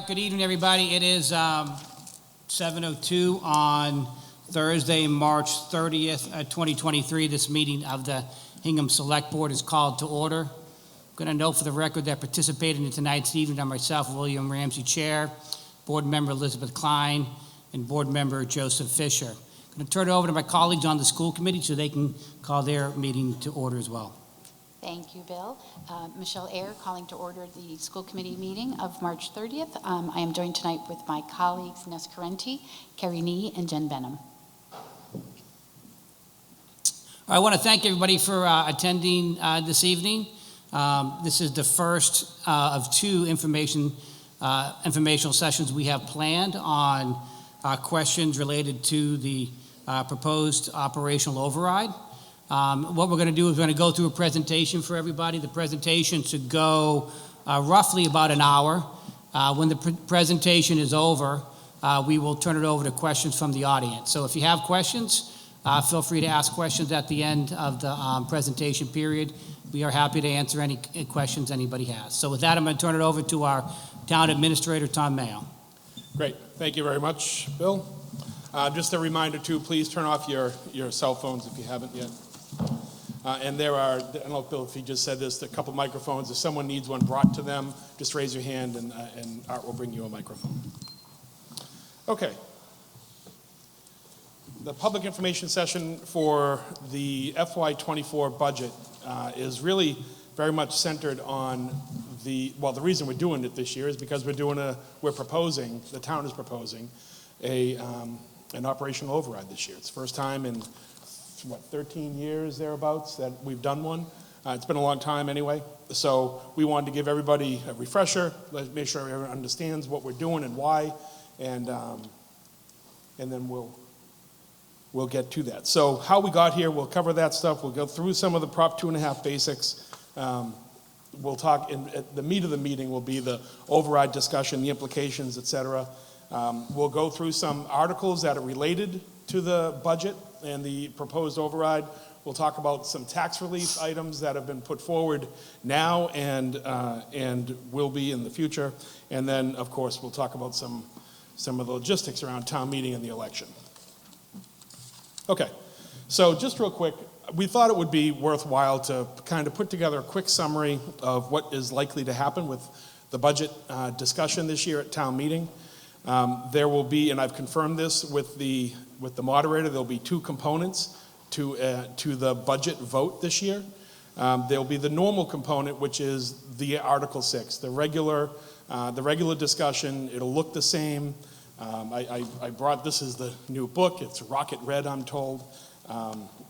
Good evening, everybody. It is 7:02 on Thursday, March 30th, 2023. This meeting of the Hingham Select Board is called to order. I'm going to note for the record that participating in tonight's evening are myself, William Ramsey, Chair, Board Member Elizabeth Klein, and Board Member Joseph Fisher. I'm going to turn it over to my colleagues on the school committee so they can call their meeting to order as well. Thank you, Bill. Michelle Eyre calling to order the school committee meeting of March 30th. I am joined tonight with my colleagues Ness Carenti, Kerry Nee, and Jen Benham. I want to thank everybody for attending this evening. This is the first of two informational sessions we have planned on questions related to the proposed operational override. What we're going to do is we're going to go through a presentation for everybody. The presentation should go roughly about an hour. When the presentation is over, we will turn it over to questions from the audience. So if you have questions, feel free to ask questions at the end of the presentation period. We are happy to answer any questions anybody has. So with that, I'm going to turn it over to our town administrator, Tom Mayo. Great. Thank you very much, Bill. Just a reminder, too, please turn off your cell phones if you haven't yet. And there are, I don't know, Bill, if you just said this, a couple microphones. If someone needs one brought to them, just raise your hand and Art will bring you a microphone. Okay. The public information session for the FY24 budget is really very much centered on the reason we're doing it this year is because the town is proposing an operational override this year. It's the first time in 13 years thereabouts that we've done one. It's been a long time anyway. So we wanted to give everybody a refresher, make sure everyone understands what we're doing and why, and then we'll get to that. So how we got here, we'll cover that stuff. We'll go through some of the Prop 2.5 basics. We'll talk, at the meat of the meeting will be the override discussion, the implications, et cetera. We'll go through some articles that are related to the budget and the proposed override. We'll talk about some tax relief items that have been put forward now and will be in the future. And then, of course, we'll talk about some of the logistics around town meeting and the election. Okay, so just real quick, we thought it would be worthwhile to kind of put together a quick summary of what is likely to happen with the budget discussion this year at town meeting. There will be, and I've confirmed this with the moderator, there'll be two components to the budget vote this year. There'll be the normal component, which is the Article 6, the regular discussion. It'll look the same. I brought, this is the new book. It's rocket red, I'm told.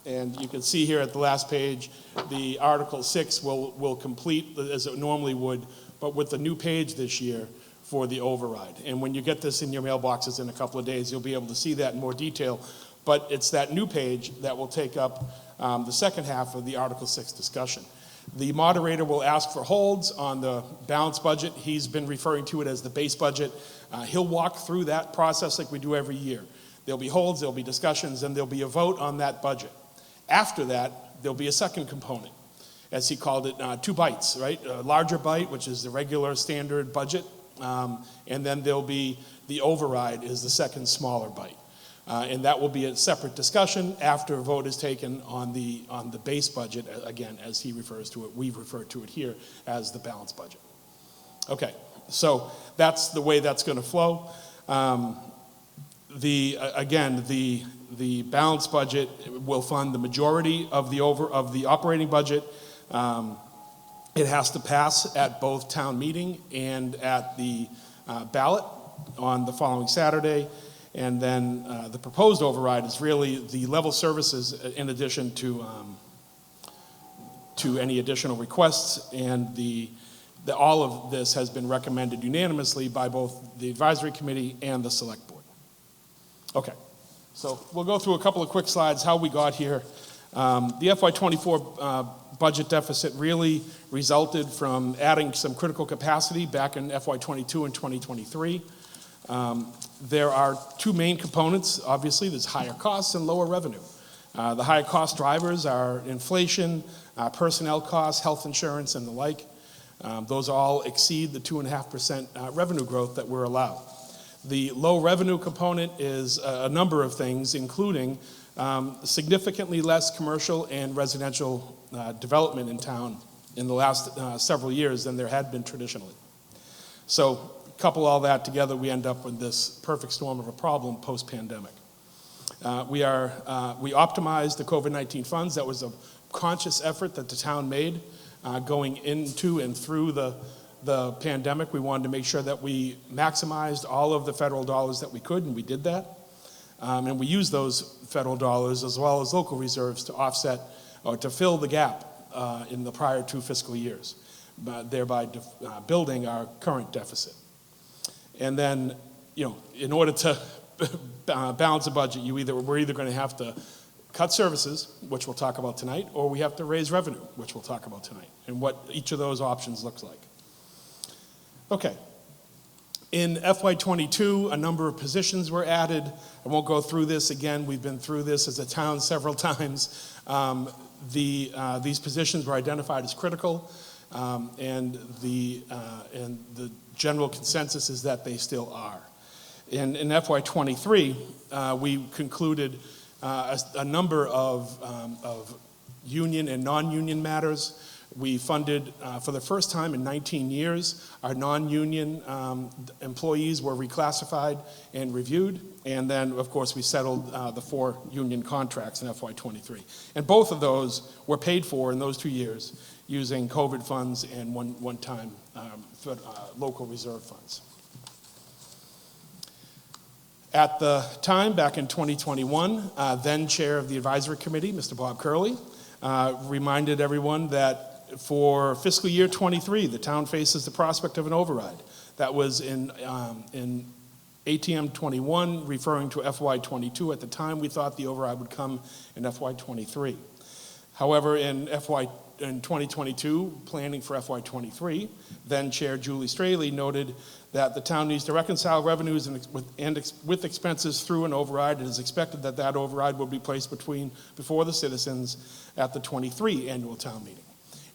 And you can see here at the last page, the Article 6 will complete as it normally would, but with the new page this year for the override. And when you get this in your mailboxes in a couple of days, you'll be able to see that in more detail. But it's that new page that will take up the second half of the Article 6 discussion. The moderator will ask for holds on the balanced budget. He's been referring to it as the base budget. He'll walk through that process like we do every year. There'll be holds, there'll be discussions, and there'll be a vote on that budget. After that, there'll be a second component, as he called it, two bites, right? A larger bite, which is the regular standard budget, and then there'll be the override is the second smaller bite. And that will be a separate discussion after a vote is taken on the base budget, again, as he refers to it. We refer to it here as the balanced budget. Okay, so that's the way that's going to flow. The balanced budget will fund the majority of the operating budget. It has to pass at both town meeting and at the ballot on the following Saturday. And then the proposed override is really the level services in addition to any additional requests. And all of this has been recommended unanimously by both the advisory committee and the select board. Okay, so we'll go through a couple of quick slides how we got here. The FY24 budget deficit really resulted from adding some critical capacity back in FY22 and 2023. There are two main components. Obviously, there's higher costs and lower revenue. The higher cost drivers are inflation, personnel costs, health insurance, and the like. Those all exceed the 2.5% revenue growth that we're allowed. The low revenue component is a number of things, including significantly less commercial and residential development in town in the last several years than there had been traditionally. So couple all that together, we end up with this perfect storm of a problem post-pandemic. We optimized the COVID-19 funds. That was a conscious effort that the town made going into and through the pandemic. We wanted to make sure that we maximized all of the federal dollars that we could, and we did that. And we used those federal dollars as well as local reserves to offset or to fill the gap in the prior 2 fiscal years, thereby building our current deficit. And then, in order to balance a budget, we're either going to have to cut services, which we'll talk about tonight, or we have to raise revenue, which we'll talk about tonight, and what each of those options looks like. Okay. In FY22, a number of positions were added. I won't go through this again. We've been through this as a town several times. These positions were identified as critical, and the general consensus is that they still are. In FY23, we concluded a number of union and non-union matters. We funded, for the first time in 19 years, our non-union employees were reclassified and reviewed. And then, of course, we settled the 4 union contracts in FY23. And both of those were paid for in those 2 years using COVID funds and one-time local reserve funds. At the time, back in 2021, then chair of the advisory committee, Mr. Bob Curley, reminded everyone that for fiscal year 23, the town faces the prospect of an override. That was in ATM 21, referring to FY22. At the time, we thought the override would come in FY23. However, in 2022, planning for FY23, then Chair Julie Straley noted that the town needs to reconcile revenues with expenses through an override. It is expected that that override will be placed before the citizens at the 23 annual town meeting.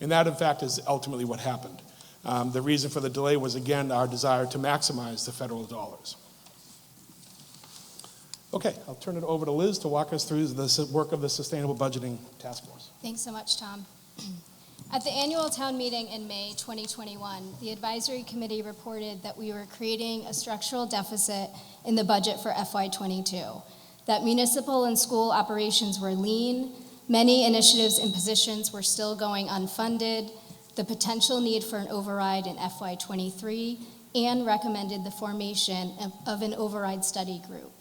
And that, in fact, is ultimately what happened. The reason for the delay was, again, our desire to maximize the federal dollars. Okay, I'll turn it over to Liz to walk us through the work of the Sustainable Budgeting Task Force. Thanks so much, Tom. At the annual town meeting in May 2021, the advisory committee reported that we were creating a structural deficit in the budget for FY22, that municipal and school operations were lean, many initiatives and positions were still going unfunded, the potential need for an override in FY23, and recommended the formation of an override study group.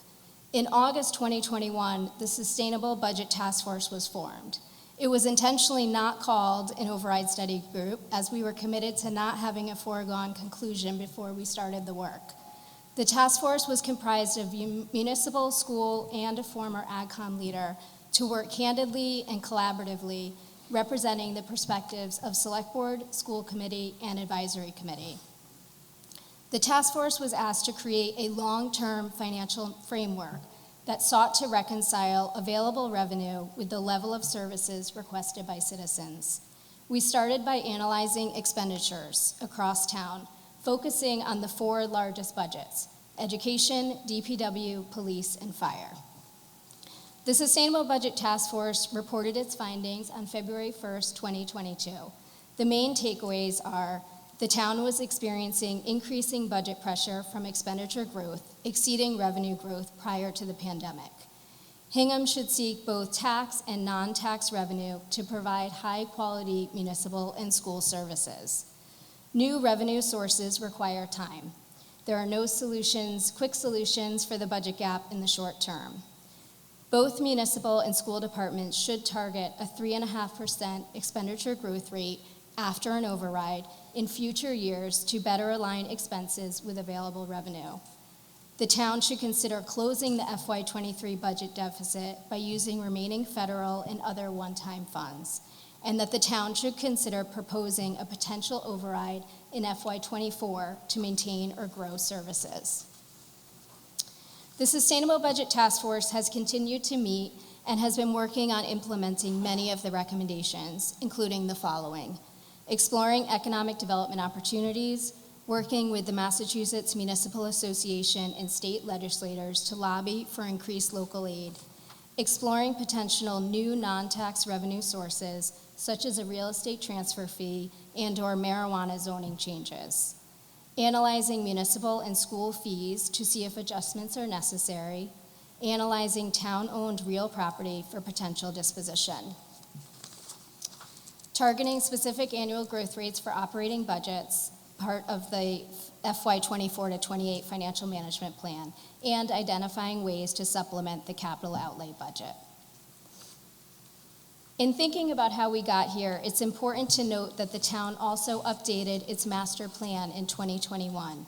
In August 2021, the Sustainable Budget Task Force was formed. It was intentionally not called an override study group, as we were committed to not having a foregone conclusion before we started the work. The task force was comprised of municipal, school, and a former AgCom leader to work candidly and collaboratively, representing the perspectives of Select Board, School Committee, and Advisory Committee. The task force was asked to create a long-term financial framework that sought to reconcile available revenue with the level of services requested by citizens. We started by analyzing expenditures across town, focusing on the 4 largest budgets: education, DPW, police, and fire. The Sustainable Budget Task Force reported its findings on February 1st, 2022. The main takeaways are: the town was experiencing increasing budget pressure from expenditure growth, exceeding revenue growth prior to the pandemic. Hingham should seek both tax and non-tax revenue to provide high-quality municipal and school services. New revenue sources require time. There are no quick solutions for the budget gap in the short term. Both municipal and school departments should target a 3.5% expenditure growth rate after an override in future years to better align expenses with available revenue. The town should consider closing the FY23 budget deficit by using remaining federal and other one-time funds, and that the town should consider proposing a potential override in FY24 to maintain or grow services. The Sustainable Budget Task Force has continued to meet and has been working on implementing many of the recommendations, including the following: exploring economic development opportunities, working with the Massachusetts Municipal Association and state legislators to lobby for increased local aid, exploring potential new non-tax revenue sources, such as a real estate transfer fee and/or marijuana zoning changes, analyzing municipal and school fees to see if adjustments are necessary, analyzing town-owned real property for potential disposition, targeting specific annual growth rates for operating budgets, part of the FY24 to 28 financial management plan, and identifying ways to supplement the capital outlay budget. In thinking about how we got here, it's important to note that the town also updated its master plan in 2021.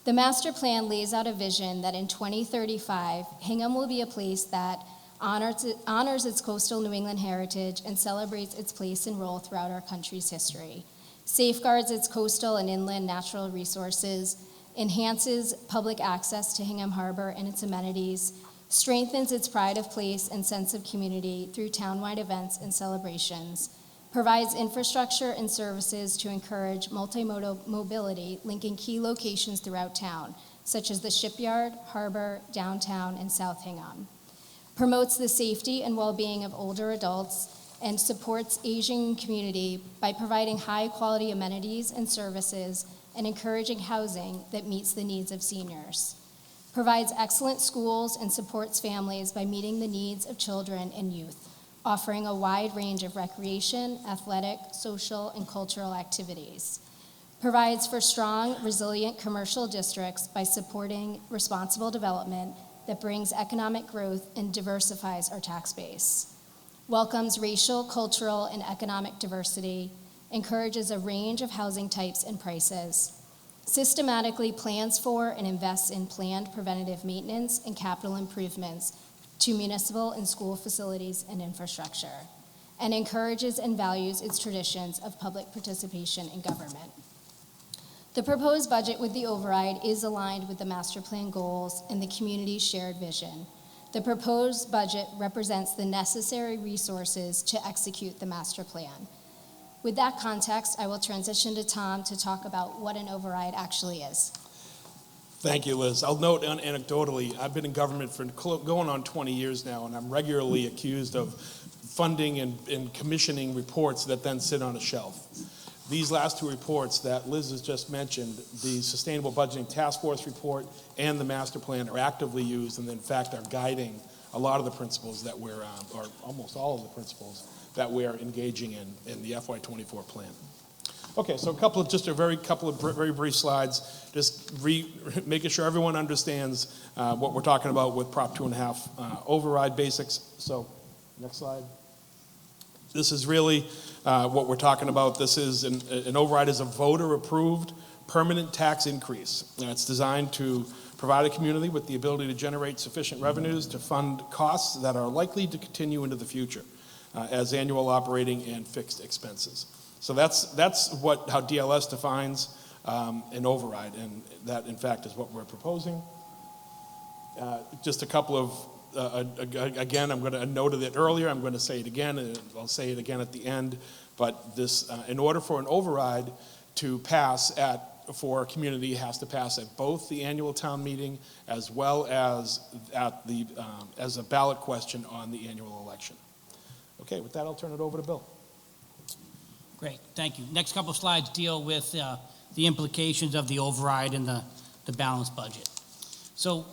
The master plan lays out a vision that in 2035, Hingham will be a place that honors its coastal New England heritage and celebrates its place and role throughout our country's history, safeguards its coastal and inland natural resources, enhances public access to Hingham Harbor and its amenities, strengthens its pride of place and sense of community through townwide events and celebrations, provides infrastructure and services to encourage multimodal mobility linking key locations throughout town, such as the shipyard, harbor, downtown, and South Hingham, promotes the safety and well-being of older adults, and supports Asian community by providing high-quality amenities and services and encouraging housing that meets the needs of seniors, provides excellent schools and supports families by meeting the needs of children and youth, offering a wide range of recreation, athletic, social, and cultural activities, provides for strong, resilient commercial districts by supporting responsible development that brings economic growth and diversifies our tax base, welcomes racial, cultural, and economic diversity, encourages a range of housing types and prices, systematically plans for and invests in planned preventative maintenance and capital improvements to municipal and school facilities and infrastructure, and encourages and values its traditions of public participation in government. The proposed budget with the override is aligned with the master plan goals and the community's shared vision. The proposed budget represents the necessary resources to execute the master plan. With that context, I will transition to Tom to talk about what an override actually is. Thank you, Liz. I'll note anecdotally, I've been in government for going on 20 years now, and I'm regularly accused of funding and commissioning reports that then sit on a shelf. These last two reports that Liz has just mentioned, the Sustainable Budgeting Task Force report and the master plan, are actively used and in fact are guiding a lot of the principles that we're, or almost all of the principles that we're engaging in the FY24 plan. Okay, so just a very brief slides, just making sure everyone understands what we're talking about with Prop 2.5 override basics. So, next slide. This is really what we're talking about. This is an override is a voter-approved permanent tax increase. And it's designed to provide a community with the ability to generate sufficient revenues to fund costs that are likely to continue into the future as annual operating and fixed expenses. So that's how DLS defines an override, and that, in fact, is what we're proposing. Just a couple of again, I'm going to noted it earlier. I'm going to say it again, and I'll say it again at the end. But this, in order for an override to pass for a community, it has to pass at both the annual town meeting as well as as a ballot question on the annual election. Okay, with that, I'll turn it over to Bill. Great, thank you. Next couple of slides deal with the implications of the override and the balanced budget. So.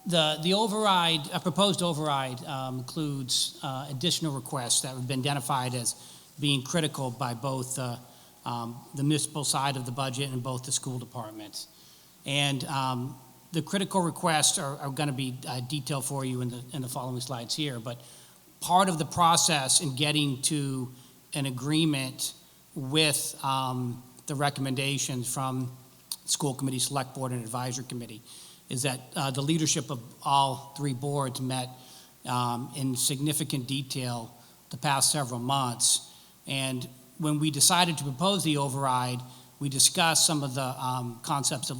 The override, a proposed override, includes additional requests that have been identified as being critical by both the municipal side of the budget and both the school departments. And the critical requests are going to be detailed for you in the following slides here. But part of the process in getting to an agreement with the recommendations from school committee, select board, and advisory committee is that the leadership of all three boards met in significant detail the past several months. And when we decided to propose the override, we discussed some of the concepts that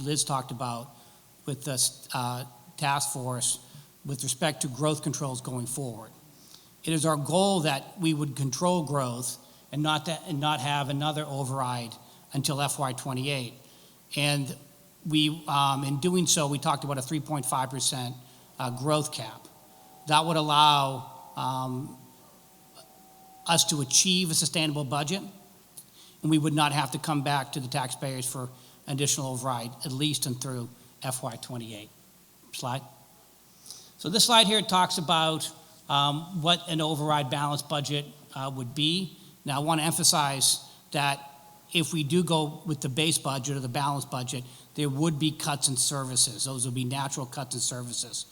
Liz talked about with the task force with respect to growth controls going forward. It is our goal that we would control growth and not have another override until FY28. And we, in doing so, we talked about a 3.5% growth cap. That would allow us to achieve a sustainable budget, and we would not have to come back to the taxpayers for additional override, at least and through FY28. Slide. So this slide here talks about what an override balanced budget would be. Now, I want to emphasize that if we do go with the base budget or the balanced budget, there would be cuts in services. Those would be natural cuts in services.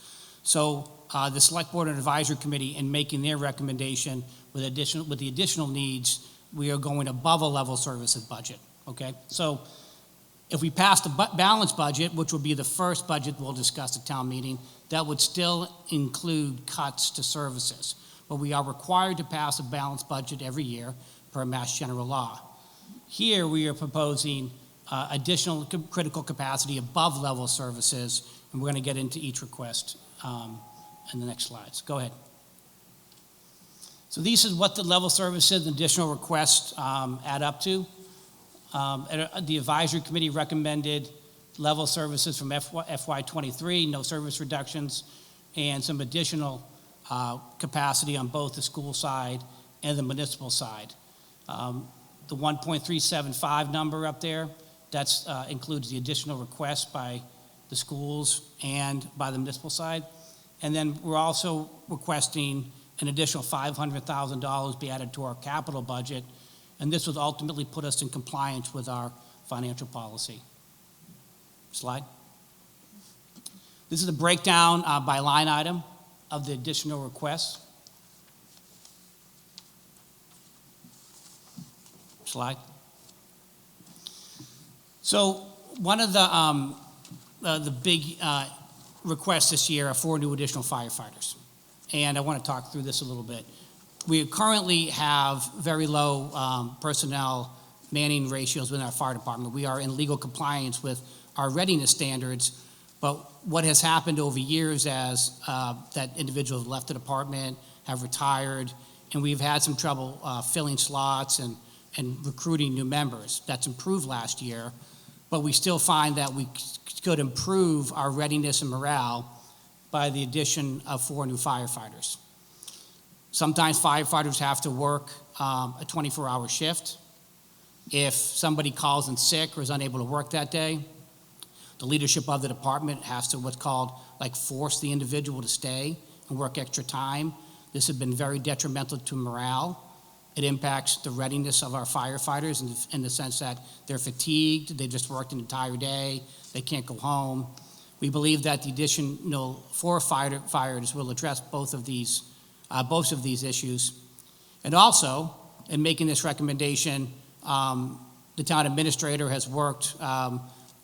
So the Select Board and Advisory Committee, in making their recommendation with the additional needs, we are going above a level services budget, okay? So if we pass the balanced budget, which will be the first budget we'll discuss at town meeting, that would still include cuts to services. But we are required to pass a balanced budget every year per Mass General Law. Here we are proposing additional critical capacity above level services, and we're going to get into each request in the next slides. Go ahead. So these is what the level services and additional requests add up to. The advisory committee recommended level services from FY23, no service reductions, and some additional capacity on both the school side and the municipal side. The 1.375 number up there, that includes the additional requests by the schools and by the municipal side. And then we're also requesting an additional $500,000 be added to our capital budget, and this would ultimately put us in compliance with our financial policy. Slide. This is a breakdown by line item of the additional requests. Slide. So one of the big requests this year are 4 new additional firefighters. And I want to talk through this a little bit. We currently have very low personnel manning ratios within our fire department. We are in legal compliance with our readiness standards, but what has happened over years as that individuals have left the department, have retired, and we've had some trouble filling slots and recruiting new members. That's improved last year, but we still find that we could improve our readiness and morale by the addition of 4 new firefighters. Sometimes firefighters have to work a 24-hour shift. If somebody calls in sick or is unable to work that day, the leadership of the department has to what's called force the individual to stay and work extra time. This has been very detrimental to morale. It impacts the readiness of our firefighters in the sense that they're fatigued, they just worked an entire day, they can't go home. We believe that the additional 4 firefighters will address both of these issues. And also, in making this recommendation, the town administrator has worked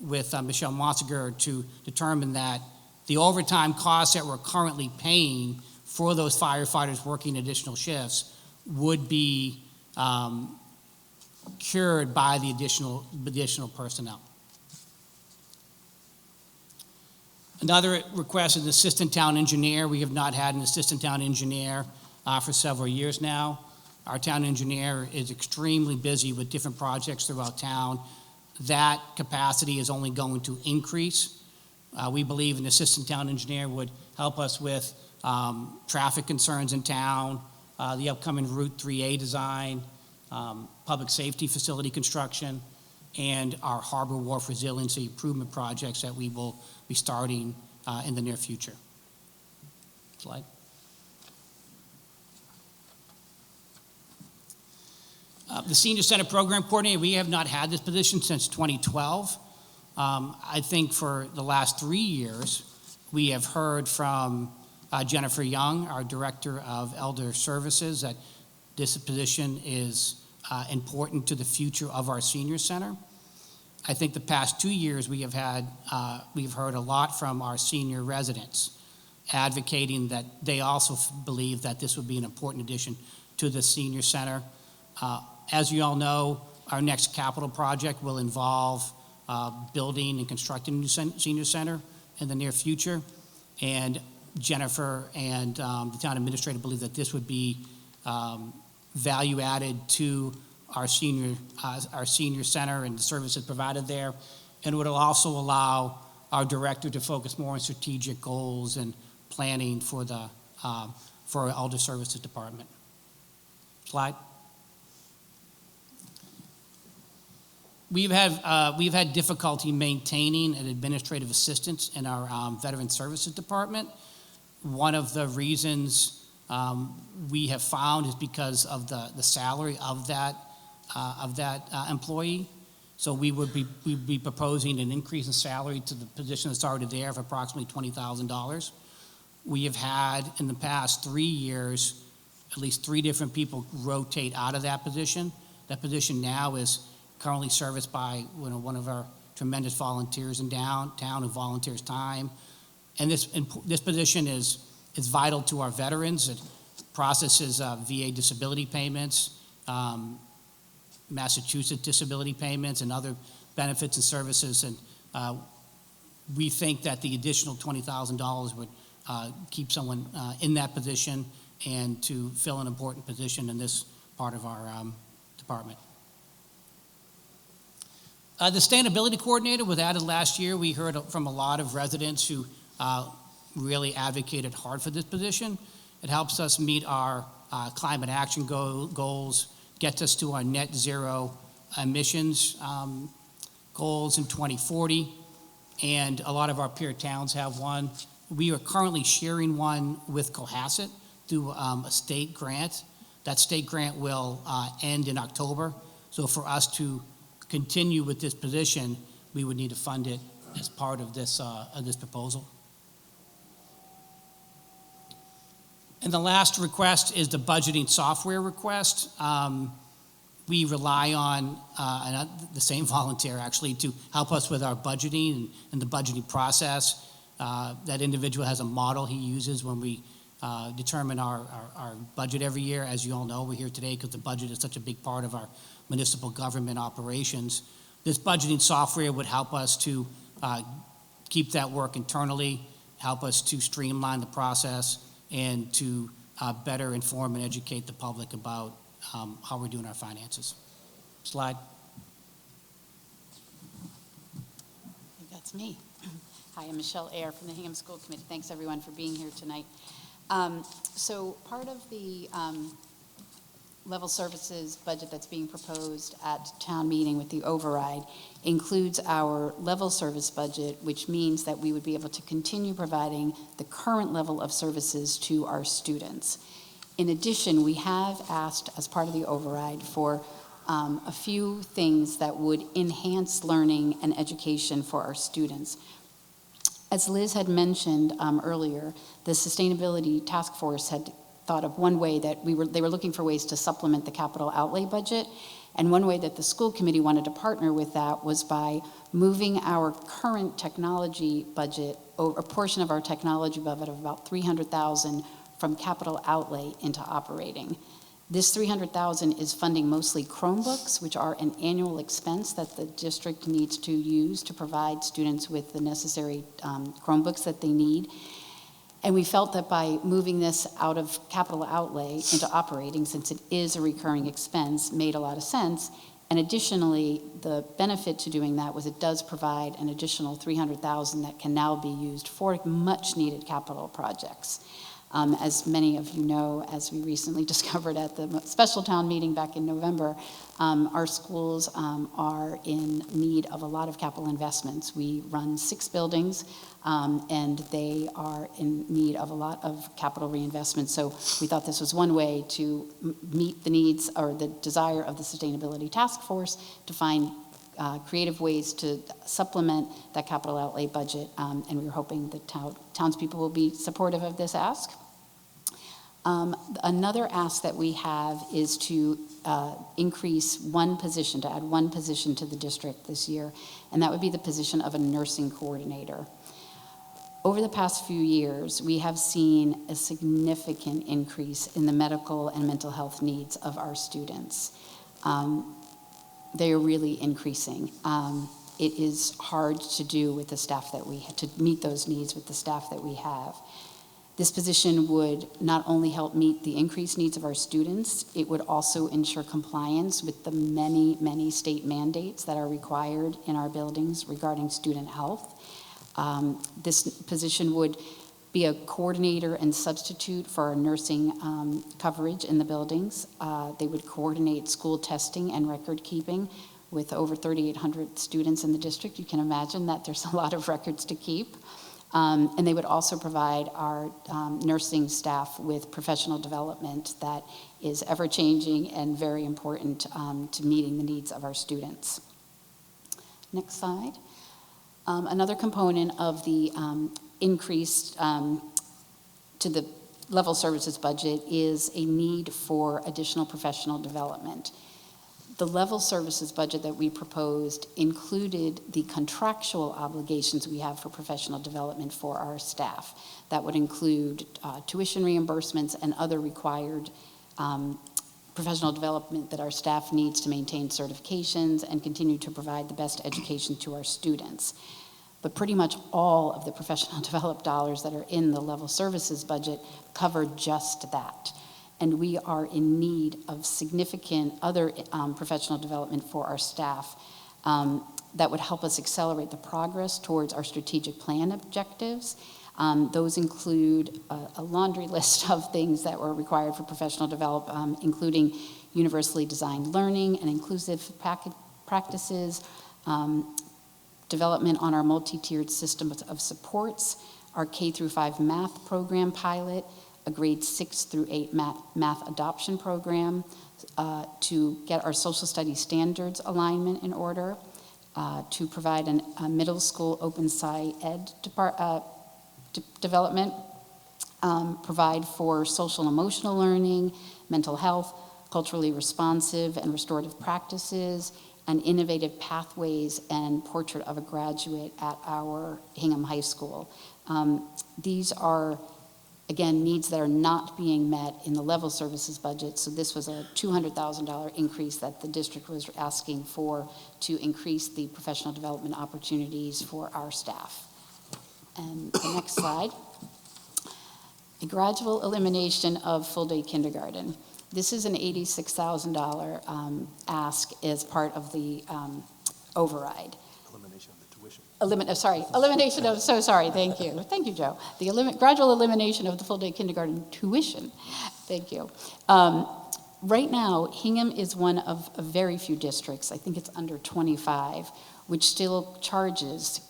with Michelle Monsiger to determine that the overtime costs that we're currently paying for those firefighters working additional shifts would be cured by the additional personnel. Another request is an assistant town engineer. We have not had an assistant town engineer for several years now. Our town engineer is extremely busy with different projects throughout town. That capacity is only going to increase. We believe an assistant town engineer would help us with traffic concerns in town, the upcoming Route 3A design, public safety facility construction, and our harbor wharf resiliency improvement projects that we will be starting in the near future. Slide. The Senior Center Program Coordinator, we have not had this position since 2012. I think for the last 3 years, we have heard from Jennifer Young, our Director of Elder Services, that this position is important to the future of our senior center. I think the past 2 years we've heard a lot from our senior residents advocating that they also believe that this would be an important addition to the senior center. As you all know, our next capital project will involve building and constructing a new senior center in the near future. And Jennifer and the town administrator believe that this would be value added to our senior center and the services provided there. And it would also allow our director to focus more on strategic goals and planning for our elder services department. Slide. We've had difficulty maintaining an administrative assistant in our Veteran Services Department. One of the reasons we have found is because of the salary of that employee. So we'd be proposing an increase in salary to the position that's already there of approximately $20,000. We have had in the past 3 years at least 3 different people rotate out of that position. That position now is currently serviced by one of our tremendous volunteers in downtown who volunteers time. And this position is vital to our veterans. It processes VA disability payments, Massachusetts disability payments, and other benefits and services. And we think that the additional $20,000 would keep someone in that position and to fill an important position in this part of our department. The sustainability coordinator was added last year. We heard from a lot of residents who really advocated hard for this position. It helps us meet our climate action goals, gets us to our net zero emissions goals in 2040, and a lot of our peer towns have one. We are currently sharing one with Cohasset through a state grant. That state grant will end in October. So for us to continue with this position, we would need to fund it as part of this proposal. And the last request is the budgeting software request. We rely on the same volunteer actually to help us with our budgeting and the budgeting process. That individual has a model he uses when we determine our budget every year. As you all know, we're here today because the budget is such a big part of our municipal government operations. This budgeting software would help us to keep that work internally, help us to streamline the process, and to better inform and educate the public about how we're doing our finances. Slide. I think that's me. Hi, I'm Michelle Ayer from the Hingham School Committee. Thanks, everyone, for being here tonight. So part of the level services budget that's being proposed at town meeting with the override includes our level service budget, which means that we would be able to continue providing the current level of services to our students. In addition, we have asked, as part of the override, for a few things that would enhance learning and education for our students. As Liz had mentioned earlier, the Sustainability Task Force had thought of one way that they were looking for ways to supplement the capital outlay budget, and one way that the school committee wanted to partner with that was by moving our current technology budget, or a portion of our technology budget of about $300,000 from capital outlay into operating. This $300,000 is funding mostly Chromebooks, which are an annual expense that the district needs to use to provide students with the necessary Chromebooks that they need. And we felt that by moving this out of capital outlay into operating, since it is a recurring expense, made a lot of sense. And additionally, the benefit to doing that was it does provide an additional $300,000 that can now be used for much needed capital projects. As many of you know, as we recently discovered at the special town meeting back in November, our schools are in need of a lot of capital investments. We run 6 buildings, and they are in need of a lot of capital reinvestment. So we thought this was one way to meet the needs or the desire of the Sustainability Task Force to find creative ways to supplement that capital outlay budget, and we were hoping that townspeople will be supportive of this ask. Another ask that we have is to increase one position, to add one position to the district this year, and that would be the position of a nursing coordinator. Over the past few years, we have seen a significant increase in the medical and mental health needs of our students. They are really increasing. It is hard to do with the staff that we have, to meet those needs with the staff that we have. This position would not only help meet the increased needs of our students, it would also ensure compliance with the many, many state mandates that are required in our buildings regarding student health. This position would be a coordinator and substitute for our nursing coverage in the buildings. They would coordinate school testing and record keeping. With over 3,800 students in the district, you can imagine that there's a lot of records to keep. And they would also provide our nursing staff with professional development that is ever-changing and very important to meeting the needs of our students. Next slide. Another component of the increase to the level services budget is a need for additional professional development. The level services budget that we proposed included the contractual obligations we have for professional development for our staff. That would include tuition reimbursements and other required professional development that our staff needs to maintain certifications and continue to provide the best education to our students. But pretty much all of the professional development dollars that are in the level services budget cover just that. And we are in need of significant other professional development for our staff that would help us accelerate the progress towards our strategic plan objectives. Those include a laundry list of things that were required for professional development, including universally designed learning and inclusive practices, development on our multi-tiered system of supports, our K-5 math program pilot, a grade 6 through 8 math adoption program to get our social studies standards alignment in order, to provide a middle school open sci ed development, provide for social emotional learning, mental health, culturally responsive and restorative practices, and innovative pathways and portrait of a graduate at our Hingham High School. These are, again, needs that are not being met in the level services budget, so this was a $200,000 increase that the district was asking for to increase the professional development opportunities for our staff. And the next slide, a gradual elimination of full-day kindergarten. This is an $86,000 ask as part of the override. Elimination of the tuition. Elimination of, so sorry, thank you. Thank you, Joe. The gradual elimination of the full-day kindergarten tuition. Thank you. Right now, Hingham is one of very few districts, I think it's under 25, which still charges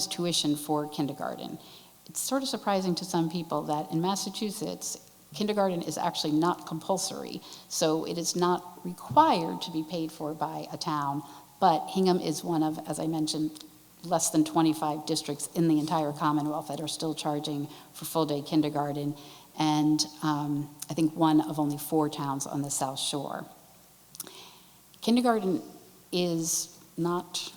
tuition for kindergarten. It's sort of surprising to some people that in Massachusetts, kindergarten is actually not compulsory, so it is not required to be paid for by a town, but Hingham is one of, as I mentioned, less than 25 districts in the entire Commonwealth that are still charging for full-day kindergarten, and I think one of only 4 towns on the South Shore. Kindergarten is not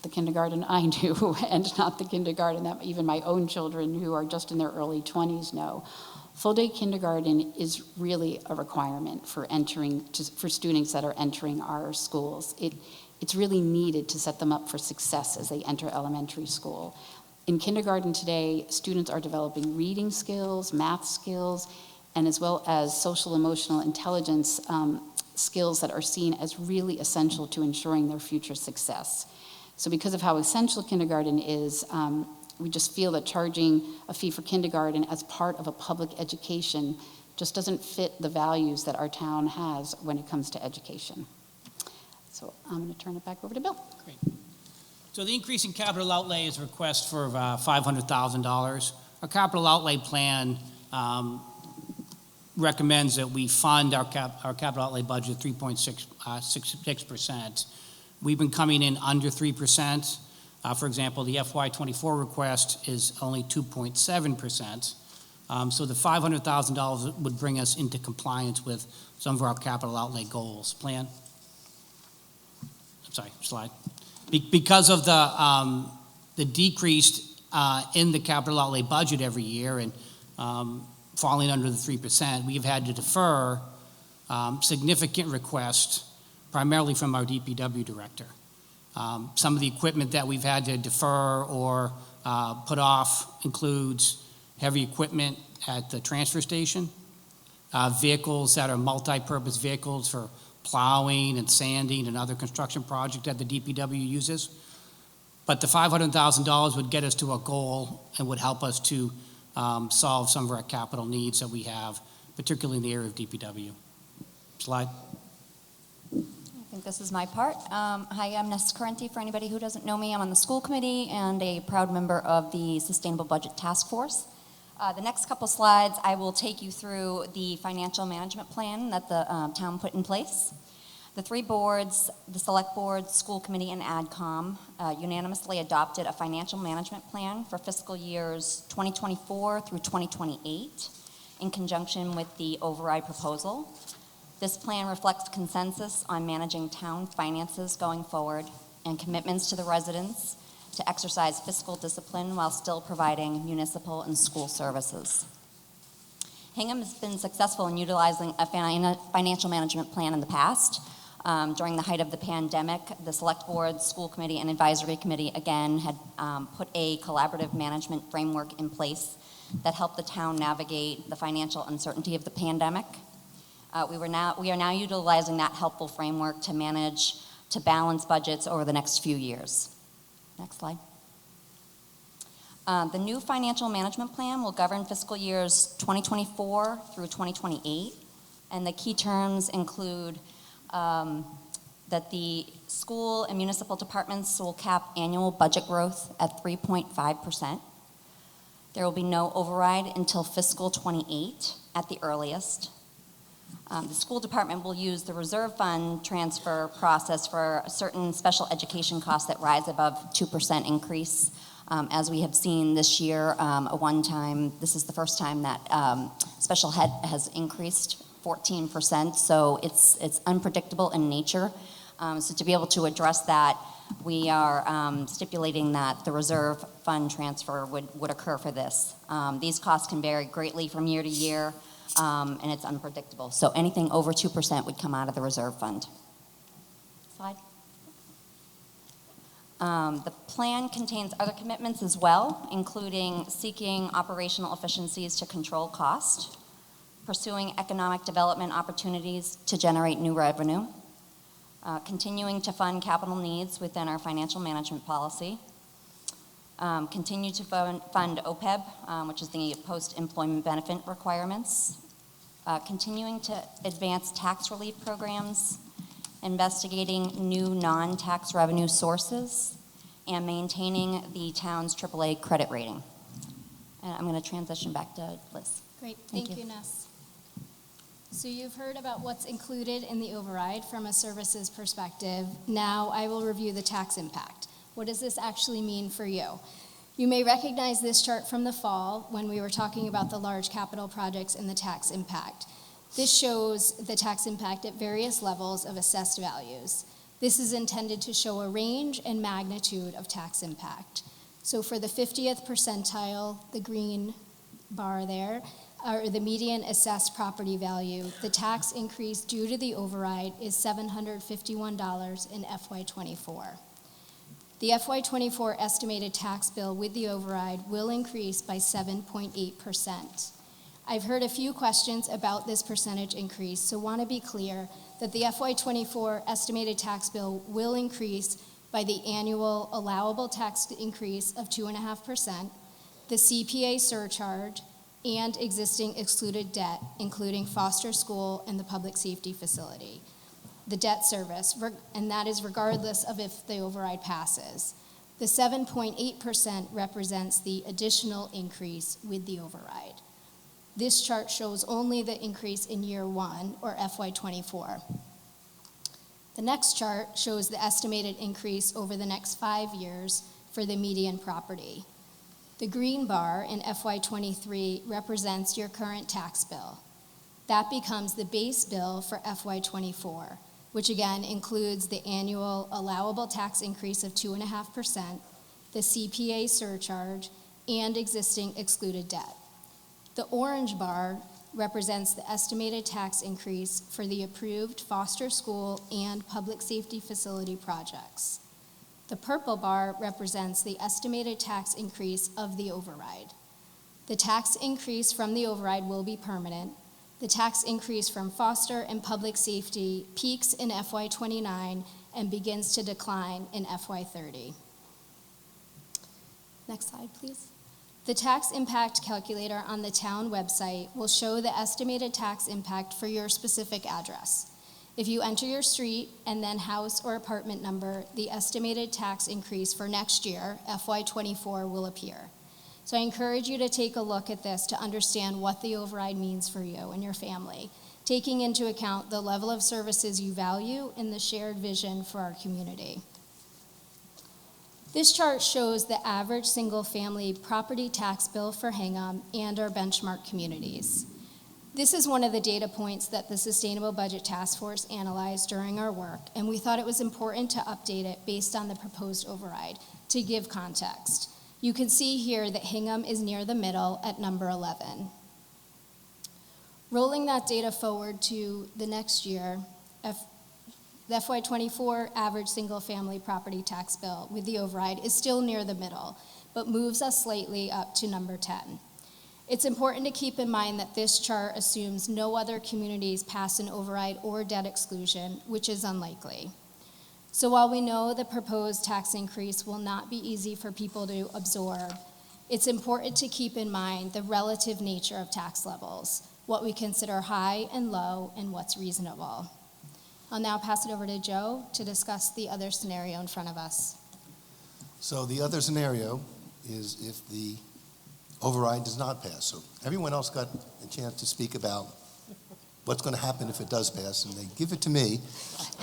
the kindergarten I knew, and not the kindergarten that even my own children who are just in their early 20s know. Full-day kindergarten is really a requirement for students that are entering our schools. It's really needed to set them up for success as they enter elementary school. In kindergarten today, students are developing reading skills, math skills, and as well as social emotional intelligence skills that are seen as really essential to ensuring their future success. So because of how essential kindergarten is, we just feel that charging a fee for kindergarten as part of a public education just doesn't fit the values that our town has when it comes to education. So I'm going to turn it back over to Bill. Great. So the increase in capital outlay is a request for $500,000. Our capital outlay plan recommends that we fund our capital outlay budget 3.66%. We've been coming in under 3%. For example, the FY24 request is only 2.7%. So the $500,000 would bring us into compliance with some of our capital outlay goals. Slide. Because of the decrease in the capital outlay budget every year and falling under the 3%, we've had to defer significant requests, primarily from our DPW director. Some of the equipment that we've had to defer or put off includes heavy equipment at the transfer station, vehicles that are multi-purpose vehicles for plowing and sanding and other construction projects that the DPW uses. But the $500,000 would get us to a goal and would help us to solve some of our capital needs that we have, particularly in the area of DPW. Slide. I think this is my part. Hi, I'm Ness Correnti. For anybody who doesn't know me, I'm on the school committee and a proud member of the Sustainable Budget Task Force. The next couple slides, I will take you through the financial management plan that the town put in place. The three boards, the Select Board, School Committee, and AdCom, unanimously adopted a financial management plan for fiscal years 2024 through 2028 in conjunction with the override proposal. This plan reflects consensus on managing town finances going forward and commitments to the residents to exercise fiscal discipline while still providing municipal and school services. Hingham has been successful in utilizing a financial management plan in the past. During the height of the pandemic, the Select Board, School Committee, and Advisory Committee again had put a collaborative management framework in place that helped the town navigate the financial uncertainty of the pandemic. We are now utilizing that helpful framework to balance budgets over the next few years. Next slide. The new financial management plan will govern fiscal years 2024 through 2028, and the key terms include that the school and municipal departments will cap annual budget growth at 3.5%. There will be no override until fiscal 28 at the earliest. The school department will use the reserve fund transfer process for certain special education costs that rise above 2% increase. As we have seen this year, this is the first time that special ed has increased 14%, so it's unpredictable in nature. So to be able to address that, we are stipulating that the reserve fund transfer would occur for this. These costs can vary greatly from year to year, and it's unpredictable. So anything over 2% would come out of the reserve fund. Slide. The plan contains other commitments as well, including seeking operational efficiencies to control cost, pursuing economic development opportunities to generate new revenue, continuing to fund capital needs within our financial management policy, continue to fund OPEB, which is the post-employment benefit requirements, continuing to advance tax relief programs, investigating new non-tax revenue sources, and maintaining the town's AAA credit rating. And I'm going to transition back to Liz. Great, thank you, Ness. So you've heard about what's included in the override from a services perspective. Now I will review the tax impact. What does this actually mean for you? You may recognize this chart from the fall when we were talking about the large capital projects and the tax impact. This shows the tax impact at various levels of assessed values. This is intended to show a range and magnitude of tax impact. So for the 50th percentile, the green bar there, or the median assessed property value, the tax increase due to the override is $751 in FY24. The FY24 estimated tax bill with the override will increase by 7.8%. I've heard a few questions about this percentage increase, so want to be clear that the FY24 estimated tax bill will increase by the annual allowable tax increase of 2.5%, the CPA surcharge, and existing excluded debt, including foster school and the public safety facility, the debt service, and that is regardless of if the override passes. The 7.8% represents the additional increase with the override. This chart shows only the increase in year one, or FY24. The next chart shows the estimated increase over the next 5 years for the median property. The green bar in FY23 represents your current tax bill. That becomes the base bill for FY24, which again includes the annual allowable tax increase of 2.5%, the CPA surcharge, and existing excluded debt. The orange bar represents the estimated tax increase for the approved foster school and public safety facility projects. The purple bar represents the estimated tax increase of the override. The tax increase from the override will be permanent. The tax increase from foster and public safety peaks in FY29 and begins to decline in FY30. Next slide, please. The tax impact calculator on the town website will show the estimated tax impact for your specific address. If you enter your street and then house or apartment number, the estimated tax increase for next year, FY24, will appear. So I encourage you to take a look at this to understand what the override means for you and your family, taking into account the level of services you value and the shared vision for our community. This chart shows the average single-family property tax bill for Hingham and our benchmark communities. This is one of the data points that the Sustainable Budget Task Force analyzed during our work, and we thought it was important to update it based on the proposed override to give context. You can see here that Hingham is near the middle at number 11. Rolling that data forward to the next year, the FY24 average single-family property tax bill with the override is still near the middle, but moves us slightly up to number 10. It's important to keep in mind that this chart assumes no other communities pass an override or debt exclusion, which is unlikely. So while we know the proposed tax increase will not be easy for people to absorb, it's important to keep in mind the relative nature of tax levels, what we consider high and low, and what's reasonable. I'll now pass it over to Joe to discuss the other scenario in front of us. So the other scenario is if the override does not pass. So everyone else got a chance to speak about what's going to happen if it does pass, and they give it to me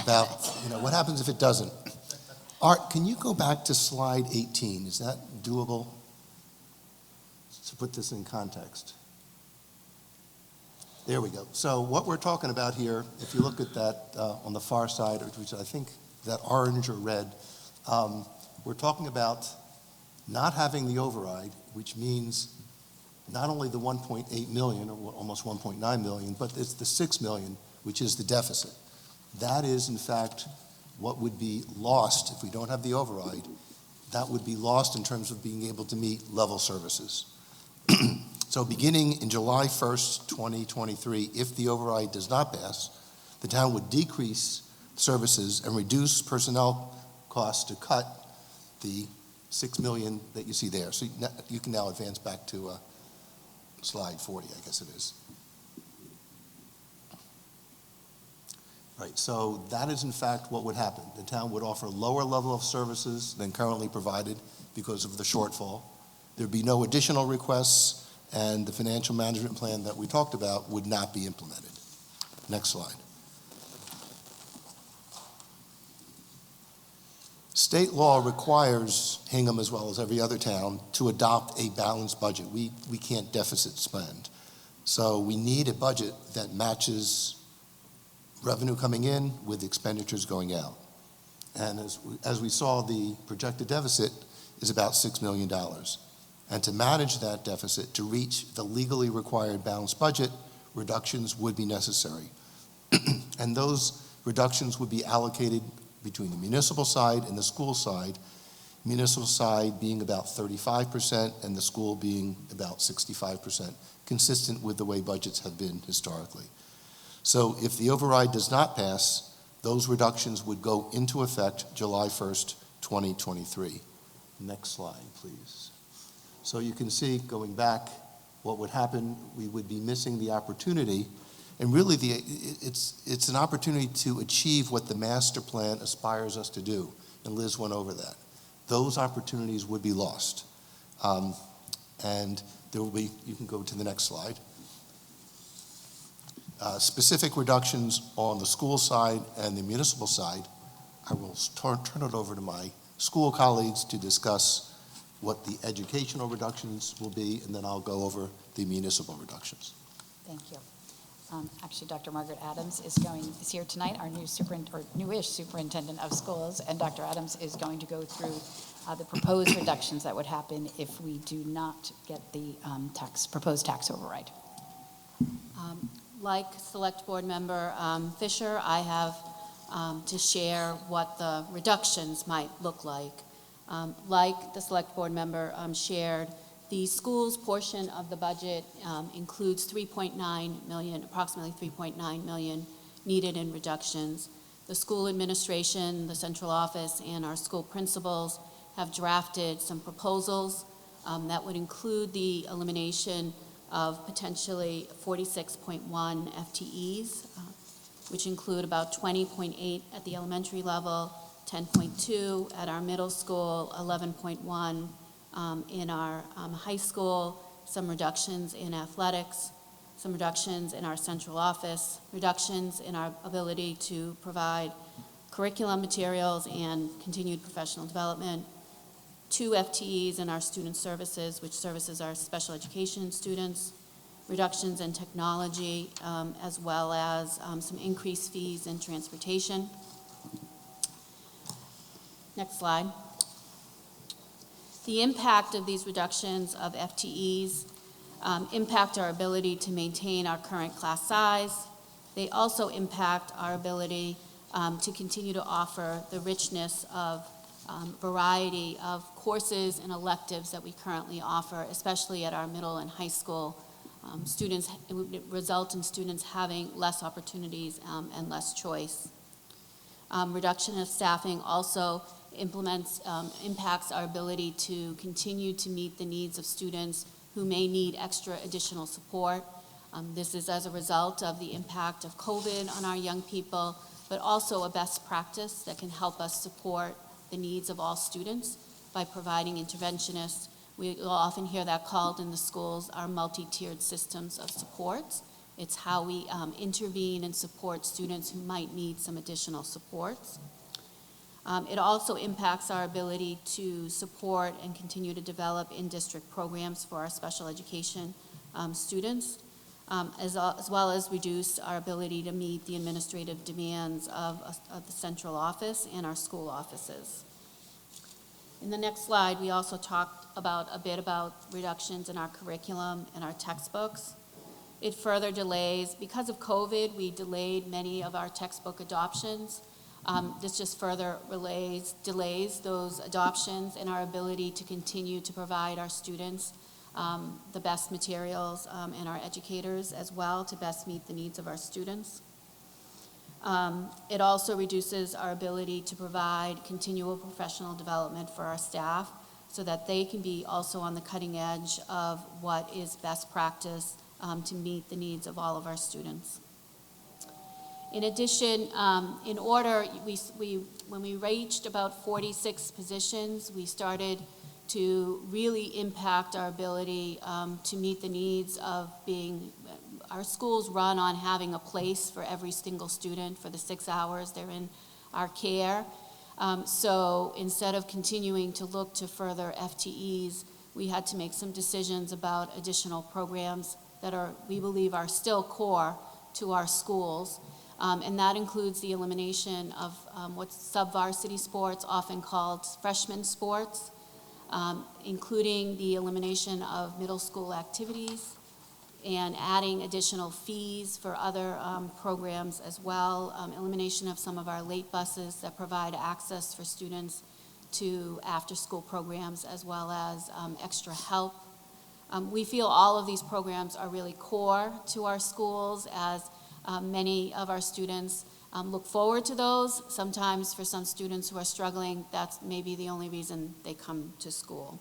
about, what happens if it doesn't. Art, can you go back to slide 18? Is that doable? To put this in context. There we go. So what we're talking about here, if you look at that on the far side, which I think that orange or red, we're talking about not having the override, which means not only the 1.8 million, or almost 1.9 million, but it's the 6 million, which is the deficit. That is, in fact, what would be lost if we don't have the override. That would be lost in terms of being able to meet level services. So beginning in July 1st, 2023, if the override does not pass, the town would decrease services and reduce personnel costs to cut the 6 million that you see there. So you can now advance back to slide 40, I guess it is. Right, so that is in fact what would happen. The town would offer lower level of services than currently provided because of the shortfall. There'd be no additional requests, and the financial management plan that we talked about would not be implemented. Next slide. State law requires Hingham, as well as every other town, to adopt a balanced budget. We can't deficit spend. So we need a budget that matches revenue coming in with expenditures going out. And as we saw, the projected deficit is about $6 million. And to manage that deficit, to reach the legally required balanced budget, reductions would be necessary. And those reductions would be allocated between the municipal side and the school side, municipal side being about 35% and the school being about 65%, consistent with the way budgets have been historically. So if the override does not pass, those reductions would go into effect July 1st, 2023. Next slide, please. So you can see, going back, what would happen, we would be missing the opportunity. And really, it's an opportunity to achieve what the master plan aspires us to do. And Liz went over that. Those opportunities would be lost. And there will be, you can go to the next slide. Specific reductions on the school side and the municipal side. I will turn it over to my school colleagues to discuss what the educational reductions will be, and then I'll go over the municipal reductions. Thank you. Actually, Dr. Margaret Adams is here tonight, our newish superintendent of schools, and Dr. Adams is going to go through the proposed reductions that would happen if we do not get the proposed tax override. Like Select Board Member Fisher, I have to share what the reductions might look like. Like the Select Board Member shared, The school's portion of the budget includes 3.9 million, approximately 3.9 million needed in reductions. The school administration, the central office, and our school principals have drafted some proposals that would include the elimination of potentially 46.1 FTEs, which include about 20.8 at the elementary level, 10.2 at our middle school, 11.1 in our high school, some reductions in athletics, some reductions in our central office, reductions in our ability to provide curriculum materials and continued professional development, 2 FTEs in our student services, which services our special education students, reductions in technology, as well as some increased fees in transportation. Next slide. The impact of these reductions of FTEs impact our ability to maintain our current class size. They also impact our ability to continue to offer the richness of variety of courses and electives that we currently offer, especially at our middle and high school. It would result in students having less opportunities and less choice. Reduction of staffing also impacts our ability to continue to meet the needs of students who may need extra additional support. This is as a result of the impact of COVID on our young people, but also a best practice that can help us support the needs of all students by providing interventionists. We will often hear that called in the schools our multi-tiered systems of supports. It's how we intervene and support students who might need some additional supports. It also impacts our ability to support and continue to develop in-district programs for our special education students, as well as reduce our ability to meet the administrative demands of the central office and our school offices. In the next slide, we also talked a bit about reductions in our curriculum and our textbooks. It further delays, because of COVID, we delayed many of our textbook adoptions. This just further delays those adoptions and our ability to continue to provide our students the best materials and our educators as well to best meet the needs of our students. It also reduces our ability to provide continual professional development for our staff so that they can be also on the cutting edge of what is best practice to meet the needs of all of our students. In addition, when we reached about 46 positions, we started to really impact our ability to meet the needs of our schools run on having a place for every single student for the 6 hours they're in our care. So instead of continuing to look to further FTEs, we had to make some decisions about additional programs that we believe are still core to our schools. And that includes the elimination of what's sub-varsity sports, often called freshman sports, including the elimination of middle school activities and adding additional fees for other programs as well, elimination of some of our late buses that provide access for students to after-school programs as well as extra help. We feel all of these programs are really core to our schools as many of our students look forward to those. Sometimes for some students who are struggling, that's maybe the only reason they come to school.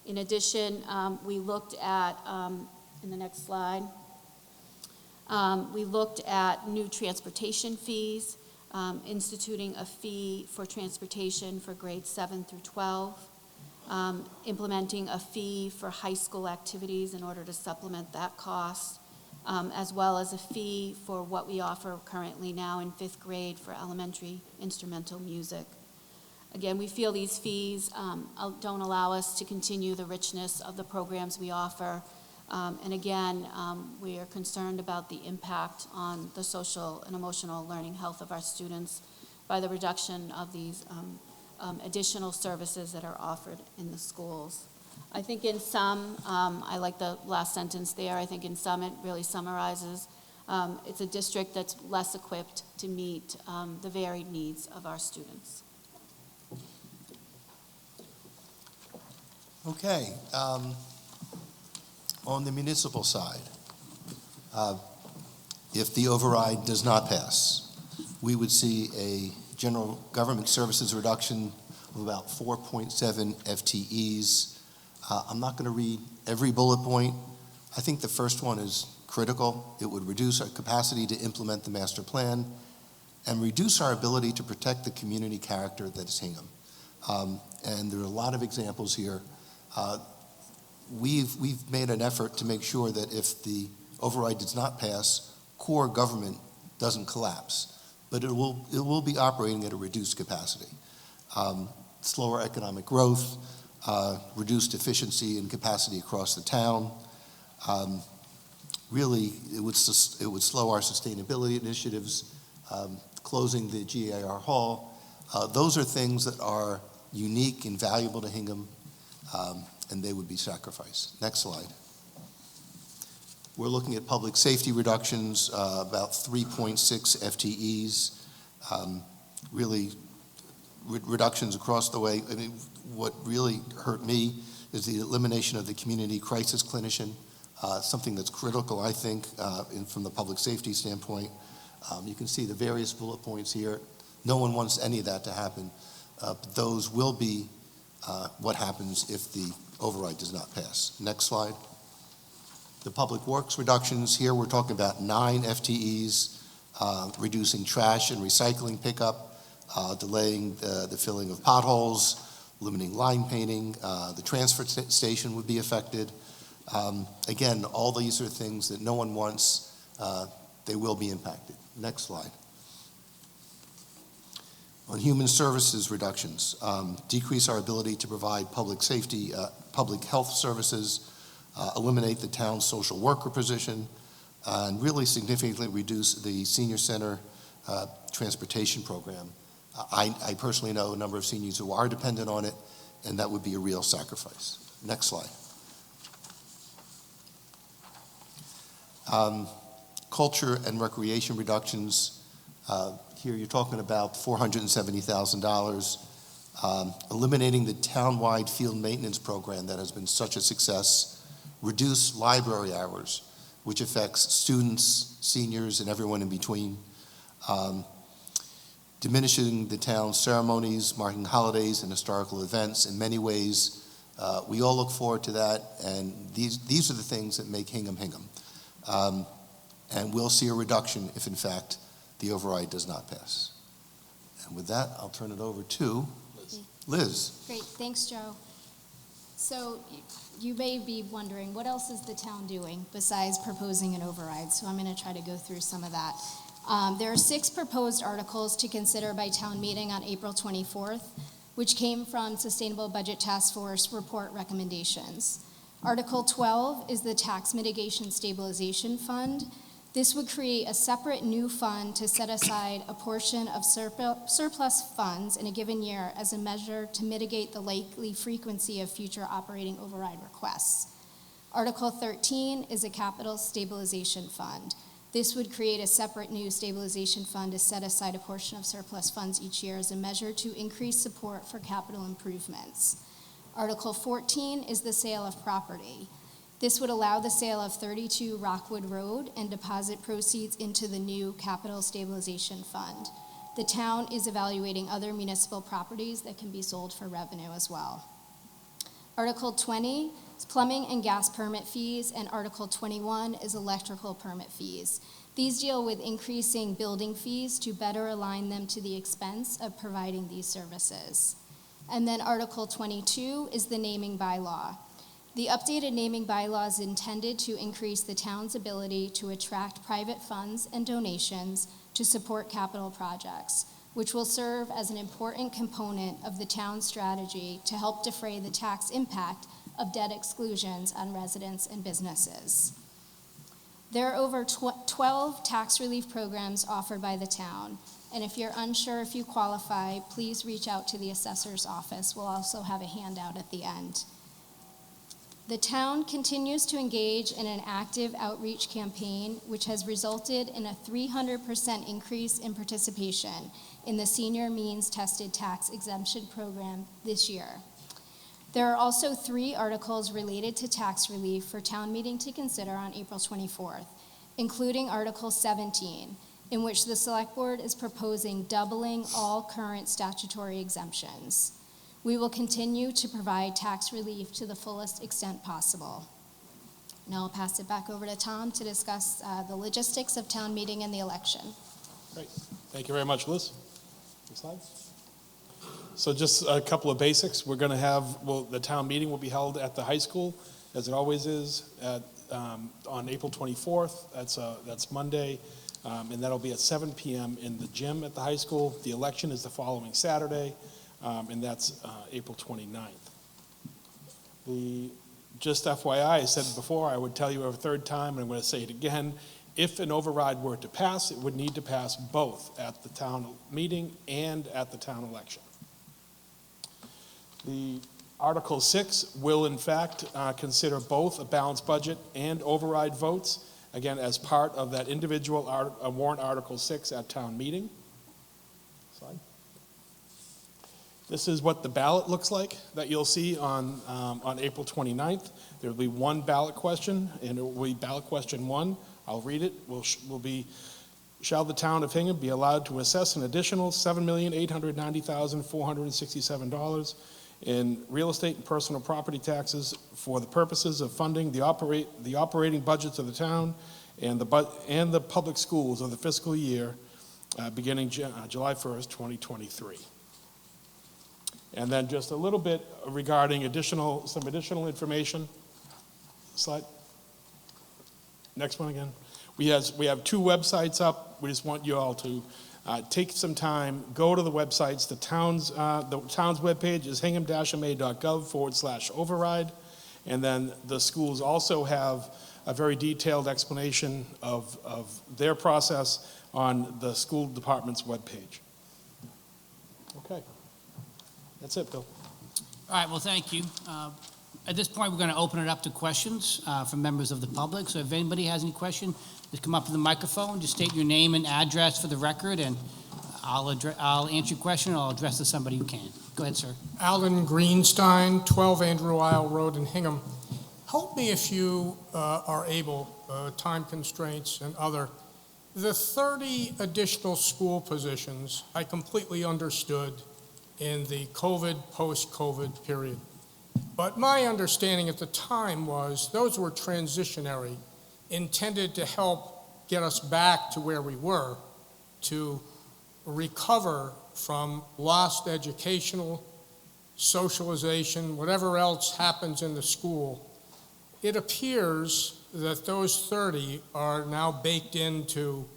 In addition, we looked at, in the next slide, we looked at new transportation fees, instituting a fee for transportation for grades 7 through 12, implementing a fee for high school activities in order to supplement that cost, as well as a fee for what we offer currently now in 5th grade for elementary instrumental music. Again, we feel these fees don't allow us to continue the richness of the programs we offer. And again, we are concerned about the impact on the social and emotional learning health of our students by the reduction of these additional services that are offered in the schools. I think in some, I like the last sentence there, I think in some it really summarizes, it's a district that's less equipped to meet the varied needs of our students. Okay. On the municipal side, if the override does not pass, we would see a general government services reduction of about 4.7 FTEs. I'm not going to read every bullet point. I think the first one is critical. It would reduce our capacity to implement the master plan and reduce our ability to protect the community character that is Hingham. And there are a lot of examples here. We've made an effort to make sure that if the override does not pass, core government doesn't collapse, but it will be operating at a reduced capacity. Slower economic growth, reduced efficiency and capacity across the town. Really, it would slow our sustainability initiatives, closing the GAR Hall. Those are things that are unique and valuable to Hingham, and they would be sacrificed. Next slide. We're looking at public safety reductions, about 3.6 FTEs, really reductions across the way. I mean, what really hurt me is the elimination of the community crisis clinician, something that's critical, I think, from the public safety standpoint. You can see the various bullet points here. No one wants any of that to happen. But those will be what happens if the override does not pass. Next slide. The public works reductions here, we're talking about 9 FTEs, reducing trash and recycling pickup, delaying the filling of potholes, limiting line painting. The transfer station would be affected. Again, all these are things that no one wants. They will be impacted. Next slide. On human services reductions, decrease our ability to provide public safety, public health services, eliminate the town's social worker position, and really significantly reduce the senior center transportation program. I personally know a number of seniors who are dependent on it, and that would be a real sacrifice. Next slide. Culture and recreation reductions. Here you're talking about $470,000. Eliminating the town-wide field maintenance program that has been such a success. Reduce library hours, which affects students, seniors, and everyone in between. Diminishing the town's ceremonies, marking holidays and historical events. In many ways, we all look forward to that, and these are the things that make Hingham Hingham. And we'll see a reduction if, in fact, the override does not pass. And with that, I'll turn it over to Liz. Great, thanks, Joe. So you may be wondering, what else is the town doing besides proposing an override? So I'm going to try to go through some of that. There are 6 proposed articles to consider by town meeting on April 24th, which came from Sustainable Budget Task Force report recommendations. Article 12 is the Tax Mitigation Stabilization Fund. This would create a separate new fund to set aside a portion of surplus funds in a given year as a measure to mitigate the likely frequency of future operating override requests. Article 13 is a capital stabilization fund. This would create a separate new stabilization fund to set aside a portion of surplus funds each year as a measure to increase support for capital improvements. Article 14 is the sale of property. This would allow the sale of 32 Rockwood Road and deposit proceeds into the new Capital Stabilization Fund. The town is evaluating other municipal properties that can be sold for revenue as well. Article 20 is plumbing and gas permit fees, and Article 21 is electrical permit fees. These deal with increasing building fees to better align them to the expense of providing these services. And then Article 22 is the naming bylaw. The updated naming bylaw is intended to increase the town's ability to attract private funds and donations to support capital projects, which will serve as an important component of the town's strategy to help defray the tax impact of debt exclusions on residents and businesses. There are over 12 tax relief programs offered by the town, and if you're unsure if you qualify, please reach out to the assessor's office. We'll also have a handout at the end. The town continues to engage in an active outreach campaign, which has resulted in a 300% increase in participation in the Senior Means Tested Tax Exemption Program this year. There are also 3 articles related to tax relief for town meeting to consider on April 24th, including Article 17, in which the Select Board is proposing doubling all current statutory exemptions. We will continue to provide tax relief to the fullest extent possible. Now I'll pass it back over to Tom to discuss the logistics of town meeting and the election. Great. Thank you very much, Liz. Next slide. So just a couple of basics. We're going to have, the town meeting will be held at the high school, as it always is, on April 24th. That's Monday, and that'll be at 7 p.m. in the gym at the high school. The election is the following Saturday, and that's April 29th. Just FYI, I said before, I would tell you a third time, and I'm going to say it again. If an override were to pass, it would need to pass both at the town meeting and at the town election. The Article 6 will, in fact, consider both a balanced budget and override votes, again, as part of that individual warrant Article 6 at town meeting. Slide. This is what the ballot looks like that you'll see on April 29th. There will be one ballot question, and it will be ballot question 1. I'll read it. Will be, shall the town of Hingham be allowed to assess an additional $7,890,467 in real estate and personal property taxes for the purposes of funding the operating budgets of the town and the public schools of the fiscal year beginning July 1st, 2023. And then just a little bit regarding some additional information. Slide. Next one again. We have 2 websites up. We just want you all to take some time, go to the websites. The town's webpage is hingham-ma.gov/override. And then the schools also have a very detailed explanation of their process on the school department's webpage. Okay. That's it, Bill. All right, well, thank you. At this point, we're going to open it up to questions from members of the public. So if anybody has any question, just come up to the microphone, just state your name and address for the record, and I'll answer your question, or I'll address to somebody who can. Go ahead, sir. Alan Greenstein, 12 Andrew Isle Road in Hingham. Help me if you are able, time constraints and other. The 30 additional school positions, I completely understood in the COVID, post-COVID period. But my understanding at the time was those were transitionary, intended to help get us back to where we were, to recover from lost educational, socialization, whatever else happens in the school. It appears that those 30 are now baked into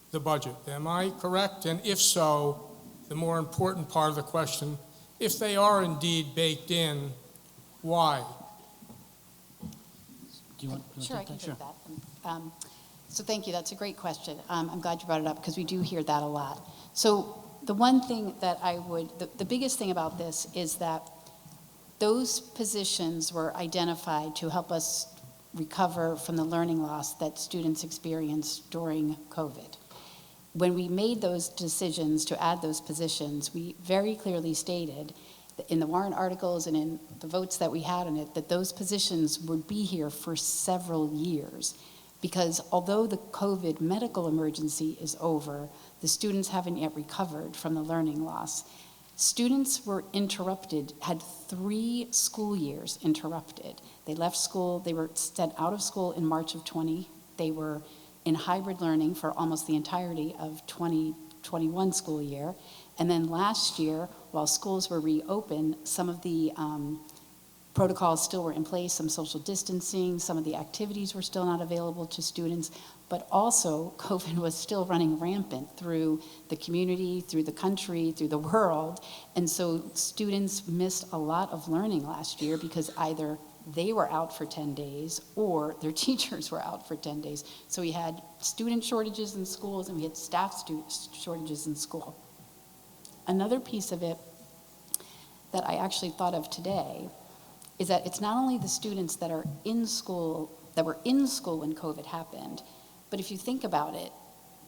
the budget. Am I correct? And if so, the more important part of the question, if they are indeed baked in, why? Do you want Sure, I take can that? take that. So thank you, that's a great question. I'm glad you brought it up because we do hear that a lot. So the one thing that the biggest thing about this is that those positions were identified to help us recover from the learning loss that students experienced during COVID. When we made those decisions to add those positions, we very clearly stated in the warrant articles and in the votes that we had in it that those positions would be here for several years. Because although the COVID medical emergency is over, the students haven't yet recovered from the learning loss. Students were interrupted, had 3 school years interrupted. They left school, they were sent out of school in March of 20. They were in hybrid learning for almost the entirety of 2021 school year. And then last year, while schools were reopened, some of the protocols still were in place, some social distancing, some of the activities were still not available to students, but also COVID was still running rampant through the community, through the country, through the world. And so students missed a lot of learning last year because either they were out for 10 days or their teachers were out for 10 days. So we had student shortages in schools and we had staff shortages in school. Another piece of it that I actually thought of today is that it's not only the students that are in school, that were in school when COVID happened, but if you think about it,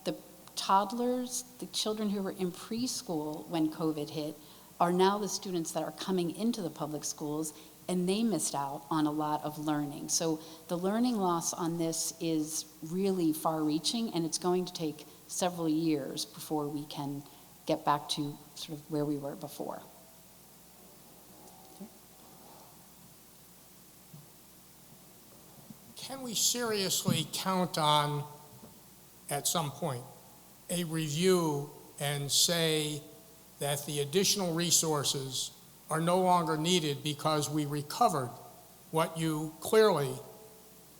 the toddlers, the children who were in preschool when COVID hit, are now the students that are coming into the public schools and they missed out on a lot of learning. So the learning loss on this is really far-reaching, and it's going to take several years before we can get back to sort of where we were before. Can we seriously count on, at some point, a review and say that the additional resources are no longer needed because we recovered what you clearly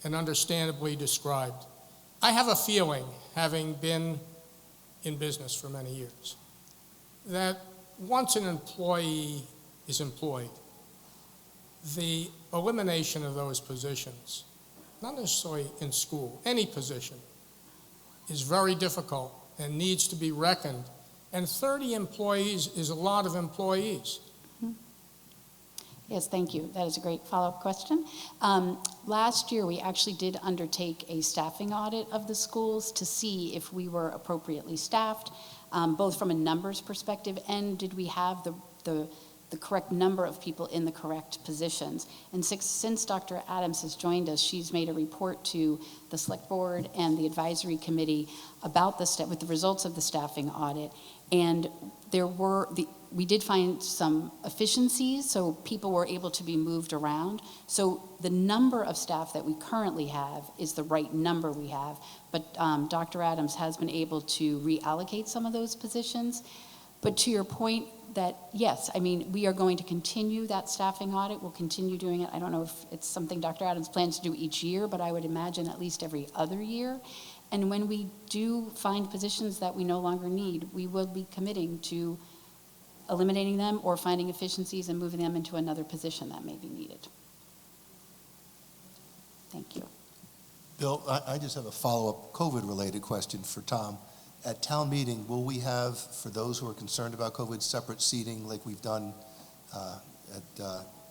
and understandably described? I have a feeling, having been in business for many years, that once an employee is employed, the elimination of those positions, not necessarily in school, any position, is very difficult and needs to be reckoned. And 30 employees is a lot of employees. Yes, thank you. That is a great follow-up question. Last year, we actually did undertake a staffing audit of the schools to see if we were appropriately staffed, both from a numbers perspective and did we have the correct number of people in the correct positions. And since Dr. Adams has joined us, she's made a report to the Select Board and the Advisory Committee about with the results of the staffing audit. And we did find some efficiencies, so people were able to be moved around. So the number of staff that we currently have is the right number we have, but Dr. Adams has been able to reallocate some of those positions. But to your point that, yes, I mean, we are going to continue that staffing audit. We'll continue doing it. I don't know if it's something Dr. Adams plans to do each year, but I would imagine at least every other year. And when we do find positions that we no longer need, we will be committing to eliminating them or finding efficiencies and moving them into another position that may be needed. Thank you. Bill, I just have a follow-up COVID-related question for Tom. At town meeting, will we have, for those who are concerned about COVID, separate seating like we've done at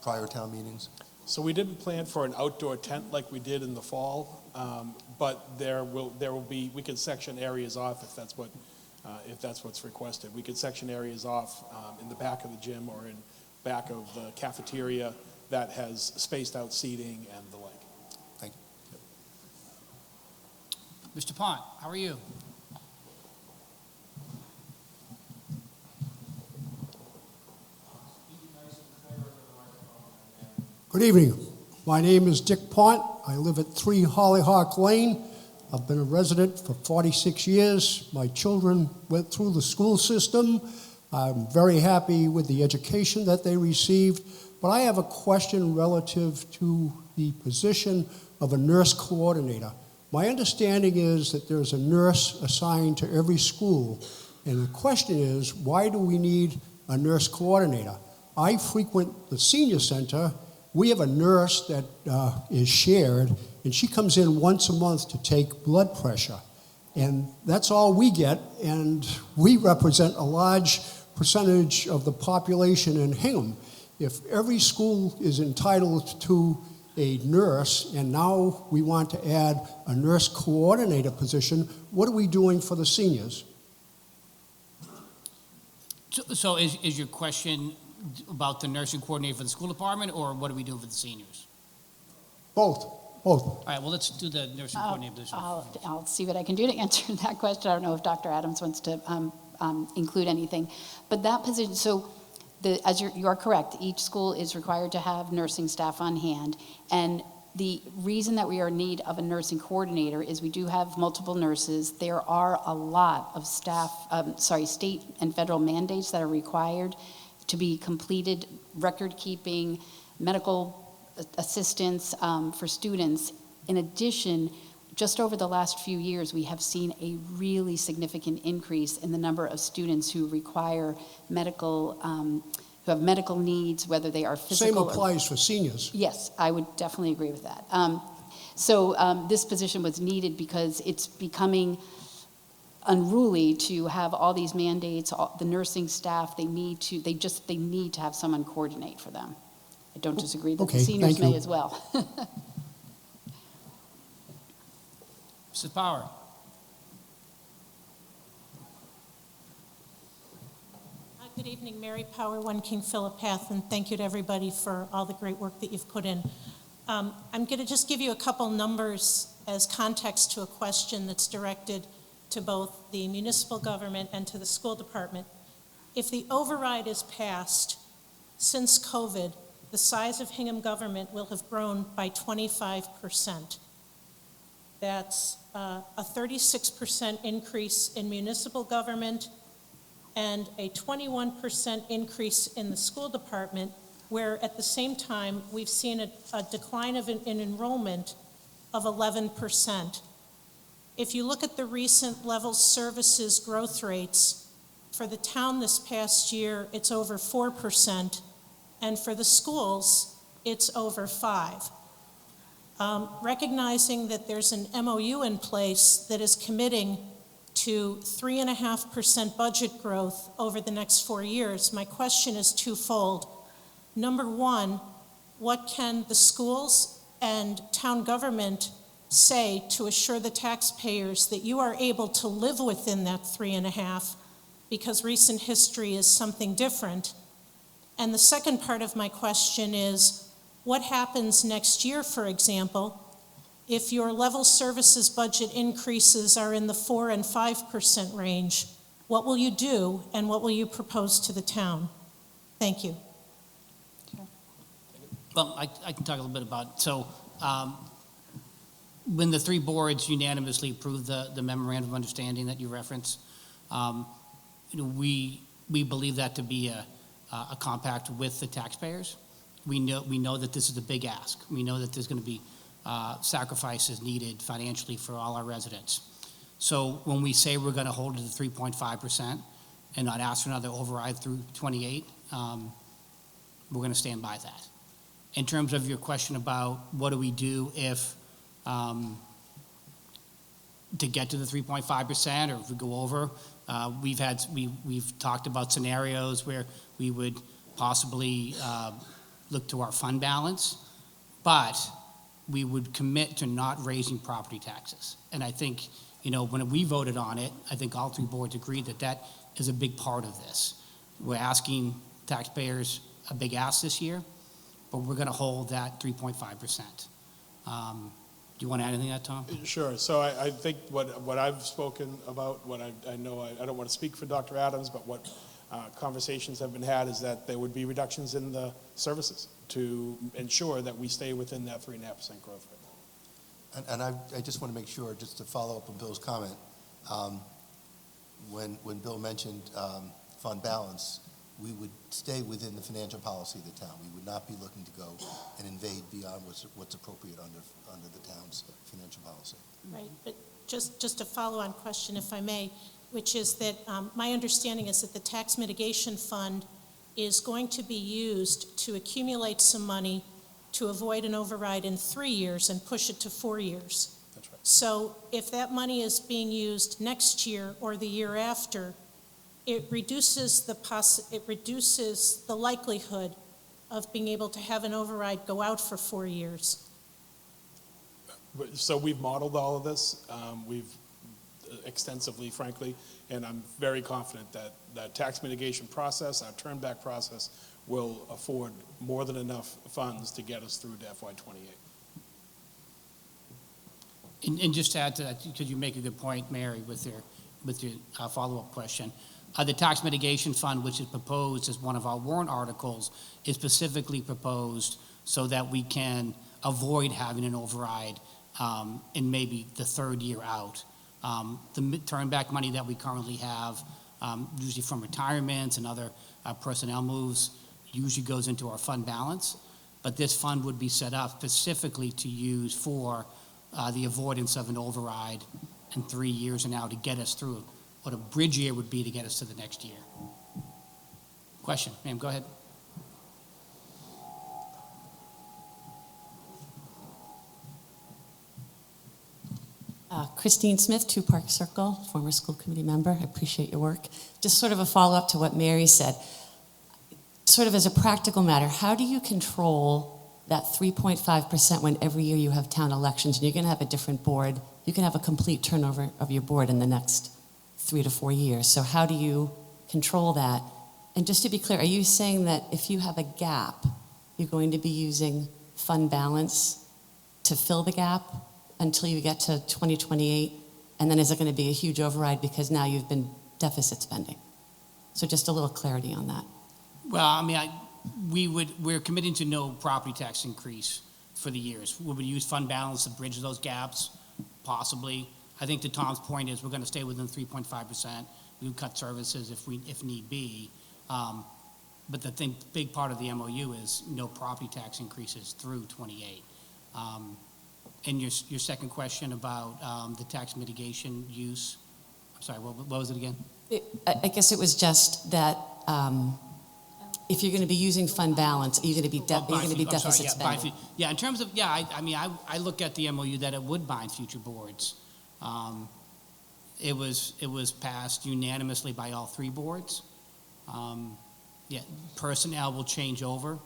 prior town meetings? So we didn't plan for an outdoor tent like we did in the fall, but there will be, we can section areas off if that's what's requested. We could section areas off in the back of the gym or in back of the cafeteria that has spaced out seating and the like. Thank you. Mr. Pont, how are you? Good evening. My name is Dick Pont. I live at 3 Hollyhock Lane. I've been a resident for 46 years. My children went through the school system. I'm very happy with the education that they received. But I have a question relative to the position of a nurse coordinator. My understanding is that there's a nurse assigned to every school. And the question is, why do we need a nurse coordinator? I frequent the senior center. We have a nurse that is shared, and she comes in once a month to take blood pressure. And that's all we get, and we represent a large percentage of the population in Hingham. If every school is entitled to a nurse, and now we want to add a nurse coordinator position, what are we doing for the seniors? So is your question about the nursing coordinator for the school department, or what are we doing for the seniors? Both. All right, well, let's do the nursing coordinator position. I'll see what I can do to answer that question. I don't know if Dr. Adams wants to include anything. But that position, so as you are correct, each school is required to have nursing staff on hand. And the reason that we are in need of a nursing coordinator is we do have multiple nurses. There are a lot of state and federal mandates that are required to be completed, record keeping, medical assistance for students. In addition, just over the last few years, we have seen a really significant increase in the number of students who require medical, who have medical needs, whether they are physical. Same applies for seniors. Yes, I would definitely agree with that. So this position was needed because it's becoming unruly to have all these mandates. The nursing staff, they need to have someone coordinate for them. I don't disagree that the seniors may as well. Mrs. Power. Good evening, Mary Power, 1 King Philip Path, and thank you to everybody for all the great work that you've put in. I'm going to just give you a couple numbers as context to a question that's directed to both the municipal government and to the school department. If the override is passed, since COVID, the size of Hingham government will have grown by 25%. That's a 36% increase in municipal government and a 21% increase in the school department, where at the same time, we've seen a decline in enrollment of 11%. If you look at the recent level services growth rates, for the town this past year, it's over 4%, and for the schools, it's over 5%. Recognizing that there's an MOU in place that is committing to 3.5% budget growth over the next 4 years, my question is twofold. Number one, what can the schools and town government say to assure the taxpayers that you are able to live within that 3.5%, because recent history is something different? And the second part of my question is, what happens next year, for example, if your level services budget increases are in the 4% and 5% range? What will you do, and what will you propose to the town? Thank you. Well, I can talk a little bit about, so when the 3 boards unanimously approved the memorandum of understanding that you referenced, we believe that to be a compact with the taxpayers. We know that this is a big ask. We know that there's going to be sacrifices needed financially for all our residents. So when we say we're going to hold it to 3.5% and not ask for another override through 28, we're going to stand by that. In terms of your question about what do we do if to get to the 3.5%, or if we go over, we've talked about scenarios where we would possibly look to our fund balance, but we would commit to not raising property taxes. And I think, when we voted on it, I think all 3 boards agreed that that is a big part of this. We're asking taxpayers a big ask this year, but we're going to hold that 3.5%. Do you want to add anything to that, Tom? Sure. So I think what I've spoken about, what I know, I don't want to speak for Dr. Adams, but what conversations have been had is that there would be reductions in the services to ensure that we stay within that 3.5% growth rate. And I just want to make sure, just to follow up on Bill's comment, when Bill mentioned fund balance, we would stay within the financial policy of the town. We would not be looking to go and invade beyond what's appropriate under the town's financial policy. Right, but just a follow-on question, if I may, which is that my understanding is that the tax mitigation fund is going to be used to accumulate some money to avoid an override in 3 years and push it to 4 years. That's right. So if that money is being used next year or the year after, it reduces the likelihood of being able to have an override go out for 4 years. So we've modeled all of this. We've extensively, frankly, and I'm very confident that the tax mitigation process, our turn back process, will afford more than enough funds to get us through to FY28. And just to add to that, because you make a good point, Mary, with your follow-up question. The tax mitigation fund, which is proposed as one of our warrant articles, is specifically proposed so that we can avoid having an override in maybe the 3rd year out. The turn back money that we currently have, usually from retirements and other personnel moves, usually goes into our fund balance. But this fund would be set up specifically to use for the avoidance of an override in 3 years and out to get us through what a bridge year would be to get us to the next year. Question, ma'am, go ahead. Christine Smith, 2 Park Circle, former school committee member. I appreciate your work. Just sort of a follow-up to what Mary said. Sort of as a practical matter, how do you control that 3.5% when every year you have town elections and you're going to have a different board? You can have a complete turnover of your board in the next 3 to 4 years. So how do you control that? And just to be clear, are you saying that if you have a gap, you're going to be using fund balance to fill the gap until you get to 2028? And then is it going to be a huge override because now you've been deficit spending? So just a little clarity on that. Well, I mean, we're committing to no property tax increase for the years. We would use fund balance to bridge those gaps, possibly. I think to Tom's point is we're going to stay within 3.5%. We would cut services if need be. But the big part of the MOU is no property tax increases through 28. And your second question about the tax mitigation use, I'm sorry, what was it again? I guess it was just that if you're going to be using fund balance, are you going to be, deficit spending? Yeah, in terms of, I look at the MOU that it would bind future boards. It was passed unanimously by all three boards. Personnel will change over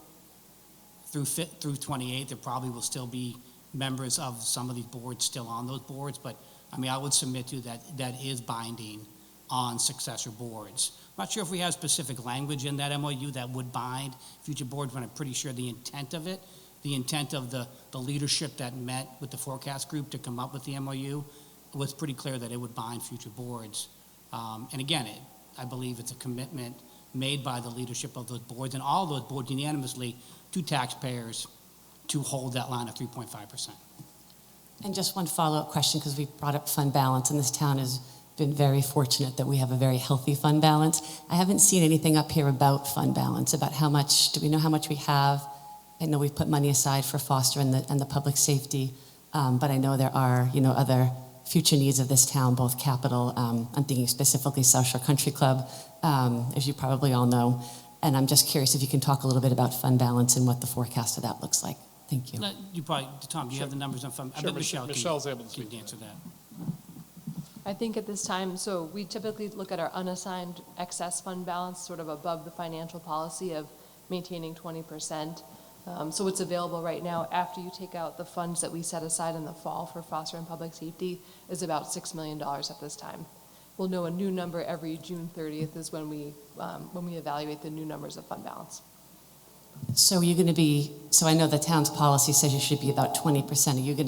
through 28. There probably will still be members of some of these boards still on those boards, but I would submit to you that is binding on successor boards. I'm not sure if we have specific language in that MOU that would bind future boards, but I'm pretty sure the intent of the leadership that met with the forecast group to come up with the MOU was pretty clear that it would bind future boards. And again, I believe it's a commitment made by the leadership of those boards and all those boards unanimously to taxpayers to hold that line of 3.5%. And just one follow-up question, because we brought up fund balance, and this town has been very fortunate that we have a very healthy fund balance. I haven't seen anything up here about fund balance, about how much, do we know how much we have? I know we've put money aside for foster and the public safety, but I know there are, other future needs of this town, both capital, I'm thinking specifically South Shore Country Club, as you probably all know. And I'm just curious if you can talk a little bit about fund balance and what the forecast of that looks like. Thank you. Tom, do you have the numbers on fund? Sure, I bet Michelle's able to speak can to answer that. I think at this time, so we typically look at our unassigned excess fund balance sort of above the financial policy of maintaining 20%. So what's available right now after you take out the funds that we set aside in the fall for foster and public safety is about $6 million at this time. We'll know a new number every June 30th is when we evaluate the new numbers of fund balance. So you're going to be, so I know the town's policy says you should be about 20%. Are you going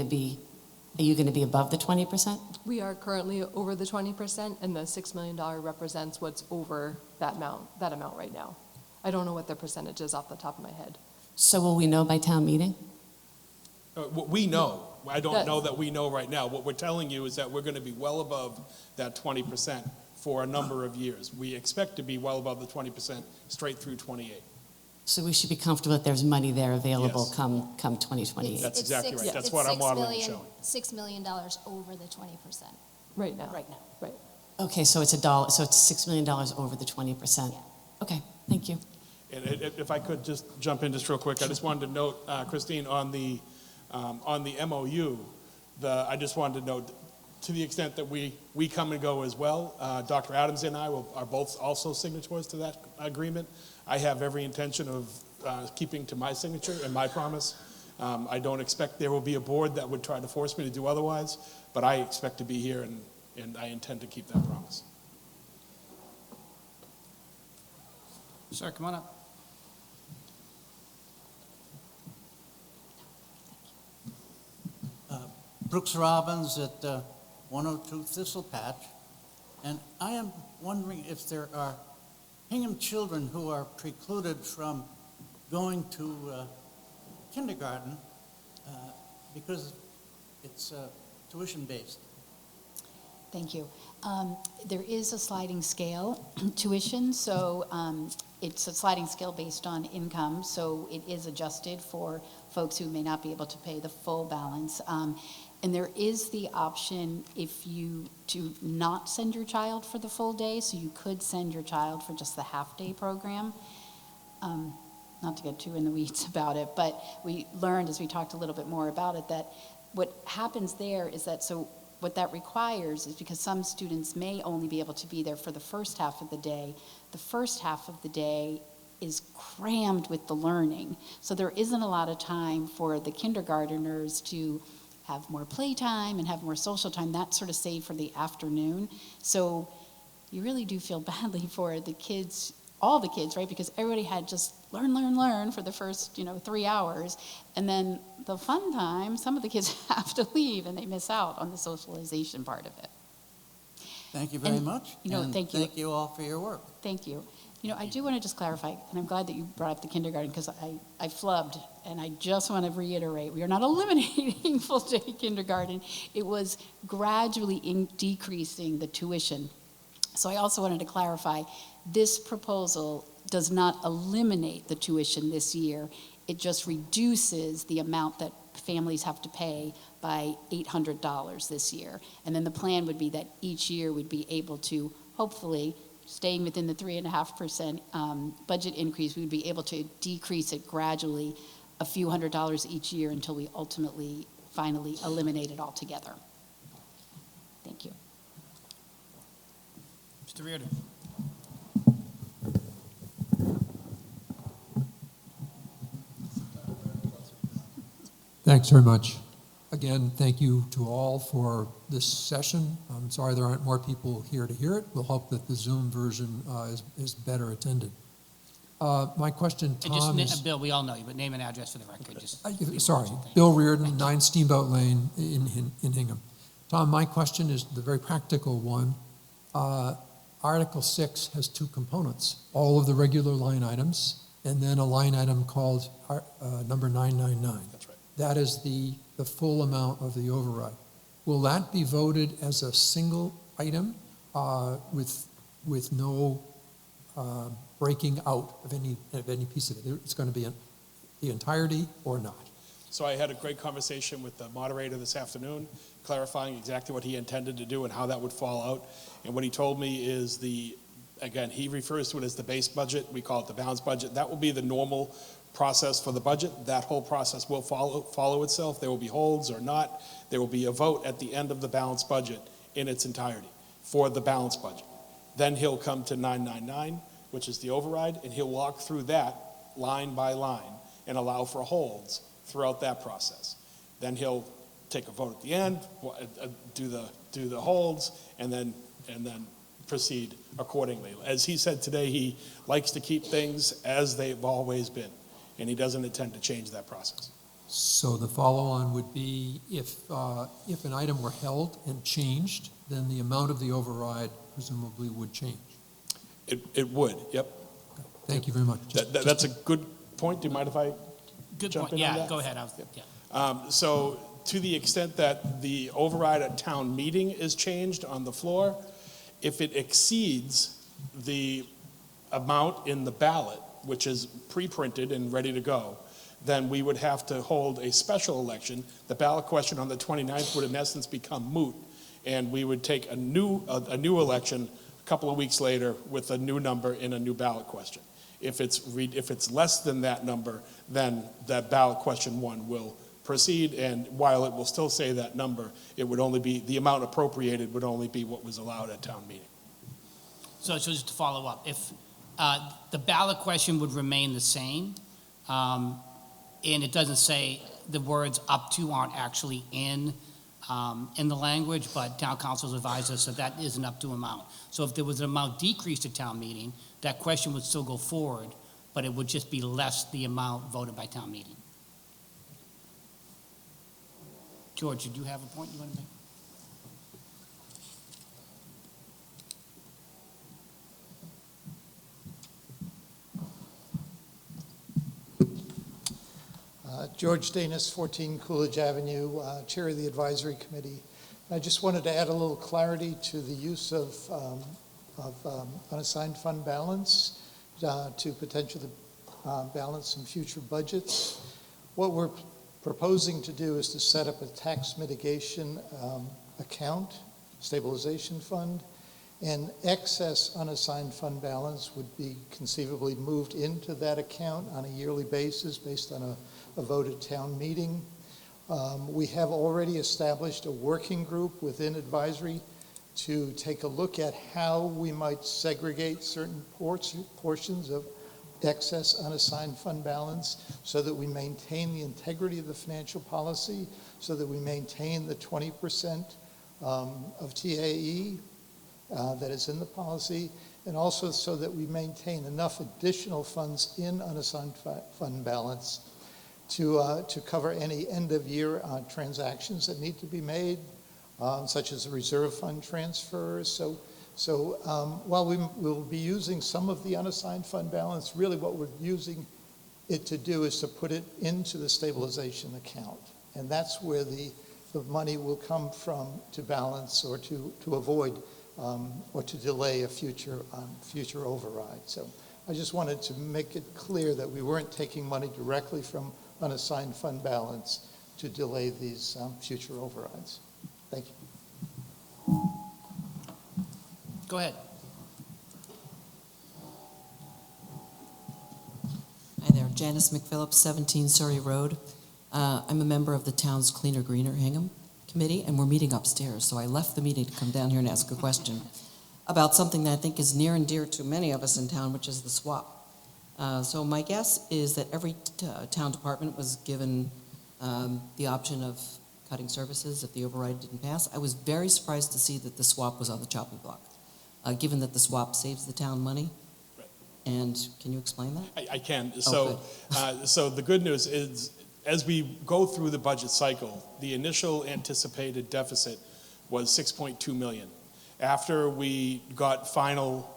to be above the 20%? We are currently over the 20%, and the $6 million represents what's over that amount right now. I don't know what the percentage is off the top of my head. So will we know by town meeting? We know. I don't know that we know right now. What we're telling you is that we're going to be well above that 20% for a number of years. We expect to be well above the 20% straight through 28. So we should be comfortable that there's money there available Yes. come 2028. That's exactly right. That's what our modeling is showing. $6 million over the 20%. Right now. Right now. Right. Okay, so it's $6 million over the 20%. Yeah. Okay, thank you. And if I could just jump in just real quick, I just wanted to note, Christine, on the MOU, I just wanted to note, to the extent that we come and go as well, Dr. Adams and I are both also signatories to that agreement. I have every intention of keeping to my signature and my promise. I don't expect there will be a board that would try to force me to do otherwise, but I expect to be here and I intend to keep that promise. Sir, come on up. Brooks Robbins at 102 Thistle Patch, and I am wondering if there are Hingham children who are precluded from going to kindergarten because it's tuition-based. Thank you. There is a sliding scale tuition, so it's a sliding scale based on income, so it is adjusted for folks who may not be able to pay the full balance. And there is the option to not send your child for the full day, so you could send your child for just the half-day program. Not to get too in the weeds about it, but we learned as we talked a little bit more about it that what happens there is that, so what that requires is because some students may only be able to be there for the first half of the day is crammed with the learning. So there isn't a lot of time for the kindergarteners to have more playtime and have more social time. That's sort of saved for the afternoon. So you really do feel badly for the kids all the kids, right? Because everybody had just learn for the first, 3 hours. And then the fun time, some of the kids have to leave and they miss out on the socialization part of it. Thank you very And, much. thank you. Thank you all for your work. Thank you. I do want to just clarify, and I'm glad that you brought up the kindergarten because I flubbed, and I just want to reiterate, we are not eliminating full-day kindergarten. It was gradually decreasing the tuition. So I also wanted to clarify, this proposal does not eliminate the tuition this year. It just reduces the amount that families have to pay by $800 this year. And then the plan would be that each year we'd be able to, hopefully, staying within the 3.5% budget increase, we would be able to decrease it gradually a few $100s each year until we ultimately, finally eliminate it altogether. Thank you. Mr. Reardon. Thanks very much. Again, thank you to all for this session. I'm sorry there aren't more people here to hear it. We'll hope that the Zoom version is better attended. My question, Tom, is... Bill, we all know you, but name and address for the record. Sorry, Bill Reardon, 9 Steamboat Lane in Hingham. Tom, my question is the very practical one. Article 6 has 2 components, all of the regular line items, and then a line item called number 999. That's right. That is the full amount of the override. Will that be voted as a single item with no breaking out of any piece of it? It's going to be the entirety or not? So I had a great conversation with the moderator this afternoon, clarifying exactly what he intended to do and how that would fall out. And what he told me is again, he refers to it as the base budget. We call it the balanced budget. That will be the normal process for the budget. That whole process will follow itself. There will be holds or not. There will be a vote at the end of the balanced budget in its entirety for the balanced budget. Then he'll come to 999, which is the override, and he'll walk through that line by line and allow for holds throughout that process. Then he'll take a vote at the end, do the holds, and then proceed accordingly. As he said today, he likes to keep things as they've always been, and he doesn't intend to change that process. So the follow-on would be if an item were held and changed, then the amount of the override presumably would change. It would, yep. Thank you very much. That's a good point. Do you mind if I Good jump point. in on Yeah, that? go ahead. So to the extent that the override at town meeting is changed on the floor, if it exceeds the amount in the ballot, which is pre-printed and ready to go, then we would have to hold a special election. The ballot question on the 29th would in essence become moot, and we would take a new election a couple of weeks later with a new number in a new ballot question. If it's less than that number, then that ballot question 1 will proceed, and while it will still say that number, it would only be, the amount appropriated would only be what was allowed at town meeting. So just to follow up, if the ballot question would remain the same, and it doesn't say the words up to aren't actually in the language, but town council's advised us that is an up to amount. So if there was an amount decreased at town meeting, that question would still go forward, but it would just be less the amount voted by town meeting. George, did you have a point you want to make? George Danis, 14 Coolidge Avenue, Chair of the Advisory Committee. I just wanted to add a little clarity to the use of unassigned fund balance to potentially balance some future budgets. What we're proposing to do is to set up a tax mitigation account, stabilization fund, and excess unassigned fund balance would be conceivably moved into that account on a yearly basis based on a vote at town meeting. We have already established a working group within advisory to take a look at how we might segregate certain portions of excess unassigned fund balance so that we maintain the integrity of the financial policy, so that we maintain the 20% of TAE that is in the policy, and also so that we maintain enough additional funds in unassigned fund balance to cover any end-of-year transactions that need to be made, such as reserve fund transfers. So while we will be using some of the unassigned fund balance, really what we're using it to do is to put it into the stabilization account. And that's where the money will come from to balance or to avoid or to delay a future override. So I just wanted to make it clear that we weren't taking money directly from unassigned fund balance to delay these future overrides. Thank you. Go ahead. Hi there, Janice McPhillips, 17 Surrey Road. I'm a member of the town's Cleaner Greener Hingham Committee, and we're meeting upstairs, so I left the meeting to come down here and ask a question about something that I think is near and dear to many of us in town, which is the swap. So my guess is that every town department was given the option of cutting services if the override didn't pass. I was very surprised to see that the swap was on the chopping block, given that the swap saves the town money. Right. And can you explain that? I can. Oh, So the good news is, as we go through the budget cycle, the initial anticipated deficit was 6.2 million. After we got final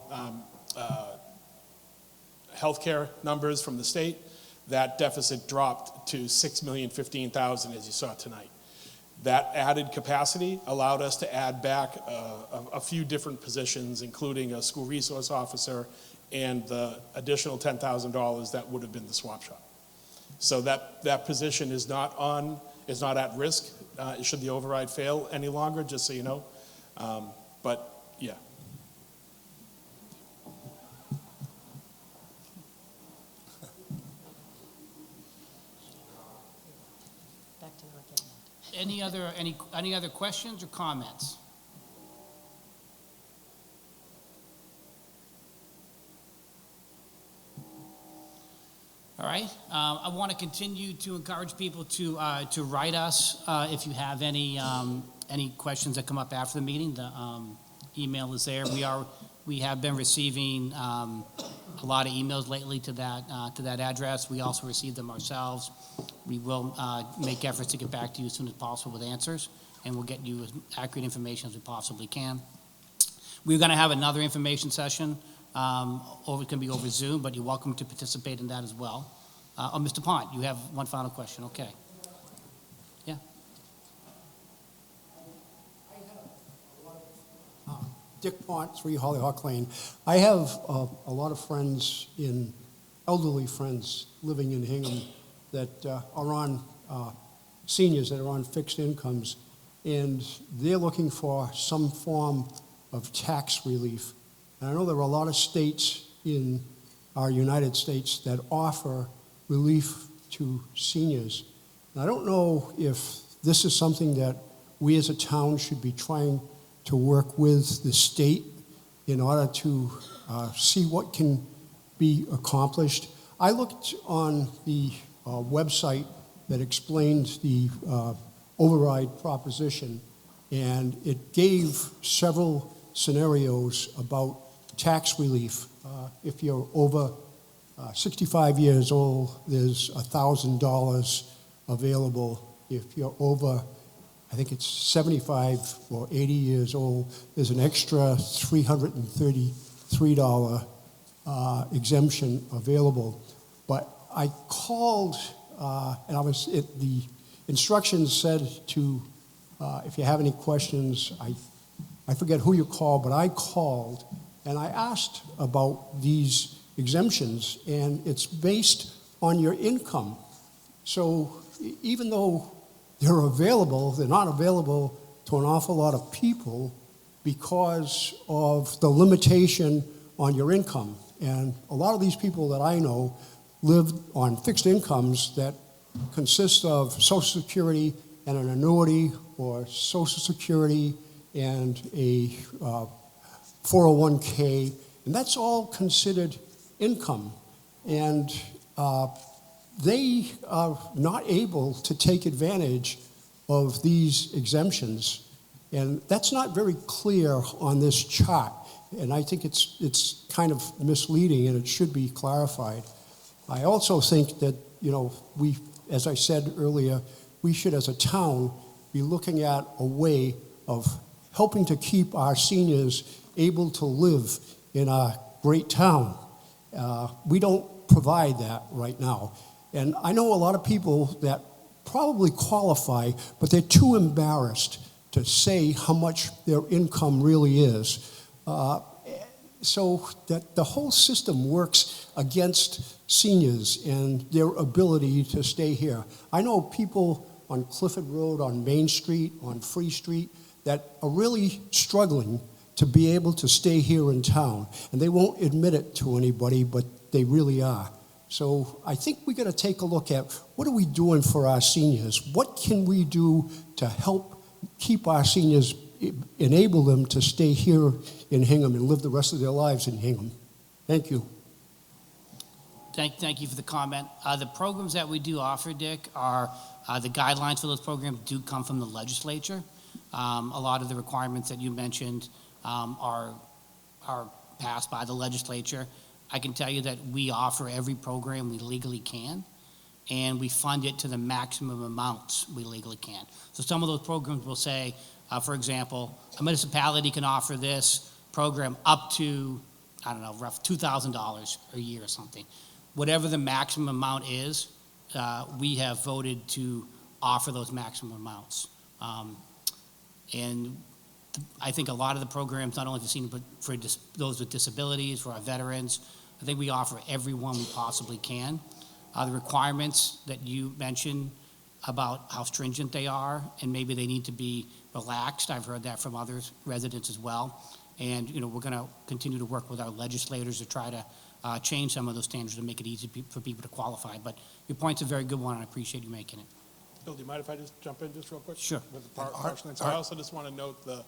healthcare numbers from the state, that deficit dropped to 6,015,000, as you saw tonight. That added capacity allowed us to add back a few different positions, including a school resource officer and the additional $10,000 that would have been the swap shop. So that position is not at risk should the override fail any longer, just so you know. But yeah. Any other questions or comments? All right. I want to continue to encourage people to write us if you have any questions that come up after the meeting. The email is there. We have been receiving a lot of emails lately to that address. We also receive them ourselves. We will make efforts to get back to you as soon as possible with answers, and we'll get you as accurate information as we possibly can. We're going to have another information session. It can be over Zoom, but you're welcome to participate in that as well. Mr. Pont, you have one final question. Okay. Yeah. Dick Pont, 3 Hollyhock Lane. I have a lot of friends, elderly friends, living in Hingham that are on, seniors that are on fixed incomes, and they're looking for some form of tax relief. And I know there are a lot of states in our United States that offer relief to seniors. And I don't know if this is something that we as a town should be trying to work with the state in order to see what can be accomplished. I looked on the website that explained the override proposition, and it gave several scenarios about tax relief. If you're over 65 years old, there's $1,000 available. If you're over, I think it's 75 or 80 years old, there's an extra $333 exemption available. But I called, and the instructions said to, if you have any questions, I forget who you called, but I called and I asked about these exemptions, and it's based on your income. So even though they're available, they're not available to an awful lot of people because of the limitation on your income. And a lot of these people that I know live on fixed incomes that consist of Social Security and an annuity, or Social Security and a 401k, and that's all considered income. And they are not able to take advantage of these exemptions. And that's not very clear on this chart. and I think it's kind of misleading, and it should be clarified. I also think that, we, as I said earlier, we should, as a town, be looking at a way of helping to keep our seniors able to live in our great town. We don't provide that right now. And I know a lot of people that probably qualify, but they're too embarrassed to say how much their income really is. So that the whole system works against seniors and their ability to stay here. I know people on Clifford Road, on Main Street, on Free Street, that are really struggling to be able to stay here in town. And they won't admit it to anybody, but they really are. So I think we got to take a look at what are we doing for our seniors? What can we do to help keep our seniors, enable them to stay here in Hingham and live the rest of their lives in Hingham? Thank you. Thank you for the comment. The programs that we do offer, Dick, are the guidelines for those programs do come from the legislature. A lot of the requirements that you mentioned are passed by the legislature. I can tell you that we offer every program we legally can, and we fund it to the maximum amounts we legally can. So some of those programs will say, for example, a municipality can offer this program up to, I don't know, rough $2,000 a year or something. Whatever the maximum amount is, we have voted to offer those maximum amounts. And I think a lot of the programs, not only for seniors, but for those with disabilities, for our veterans, I think we offer everyone we possibly can. The requirements that you mentioned about how stringent they are, and maybe they need to be relaxed, I've heard that from other residents as well. And we're going to continue to work with our legislators to try to change some of those standards to make it easy for people to qualify. But your point's a very good one, and I appreciate you making it. Bill, do you mind if I just jump in just real quick? Sure. With the partial answer. I also just want to note the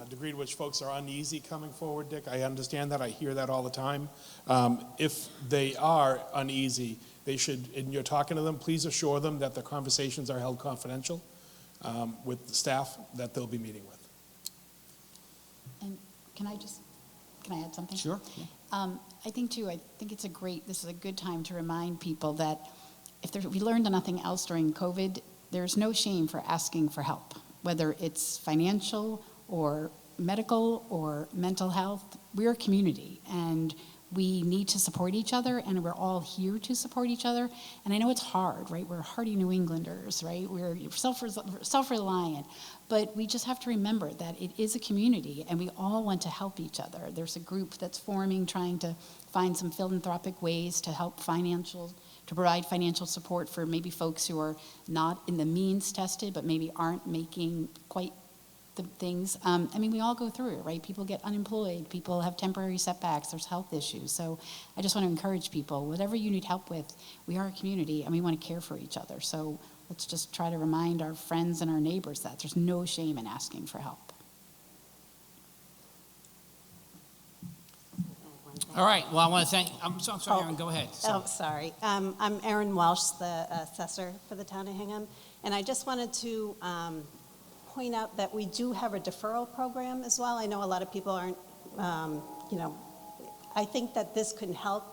degree to which folks are uneasy coming forward, Dick. I understand that. I hear that all the time. If they are uneasy, they should, and you're talking to them, please assure them that the conversations are held confidential with the staff that they'll be meeting with. And can I add something? Sure. I think this is a good time to remind people that if we learned nothing else during COVID, there's no shame for asking for help, whether it's financial or medical or mental health. We're a community, and we need to support each other, and we're all here to support each other. And I know it's hard, right? We're hardy New Englanders, right? We're self-reliant, but we just have to remember that it is a community, and we all want to help each other. There's a group that's forming, trying to find some philanthropic ways to help to provide financial support for maybe folks who are not in the means tested, but maybe aren't making quite the things. We all go through it, right? People get unemployed, people have temporary setbacks, there's health issues. So I just want to encourage people, whatever you need help with, we are a community and we want to care for each other. So let's just try to remind our friends and our neighbors that there's no shame in asking for help. All right. Well, I want to thank, I'm sorry, Erin, go ahead. Sorry. I'm Erin Walsh, the assessor for the town of Hingham. And I just wanted to point out that we do have a deferral program as well. I know a lot of people aren't, I think that this can help,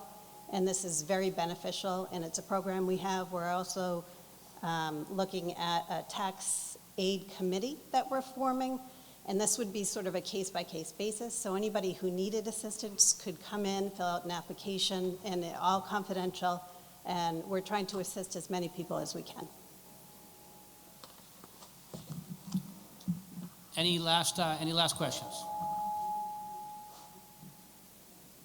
and this is very beneficial, and it's a program we have. We're also looking at a tax aid committee that we're forming, and this would be sort of a case-by-case basis. So anybody who needed assistance could come in, fill out an application, and all confidential, and we're trying to assist as many people as we can. Any last questions?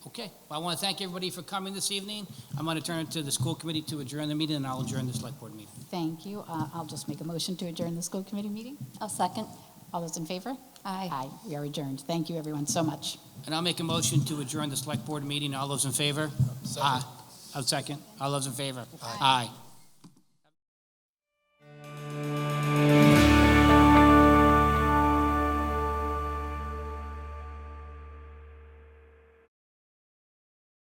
Okay. Well, I want to thank everybody for coming this evening. I'm going to turn it to the school committee to adjourn the meeting, and I'll adjourn the select board meeting. Thank you. I'll just make a motion to adjourn the school committee meeting. I'll second. All those in favor? Aye. Aye. We are adjourned. Thank you, everyone, so much. And I'll make a motion to adjourn the select board meeting. All those in favor? Aye. I'll second. All those in favor? Aye.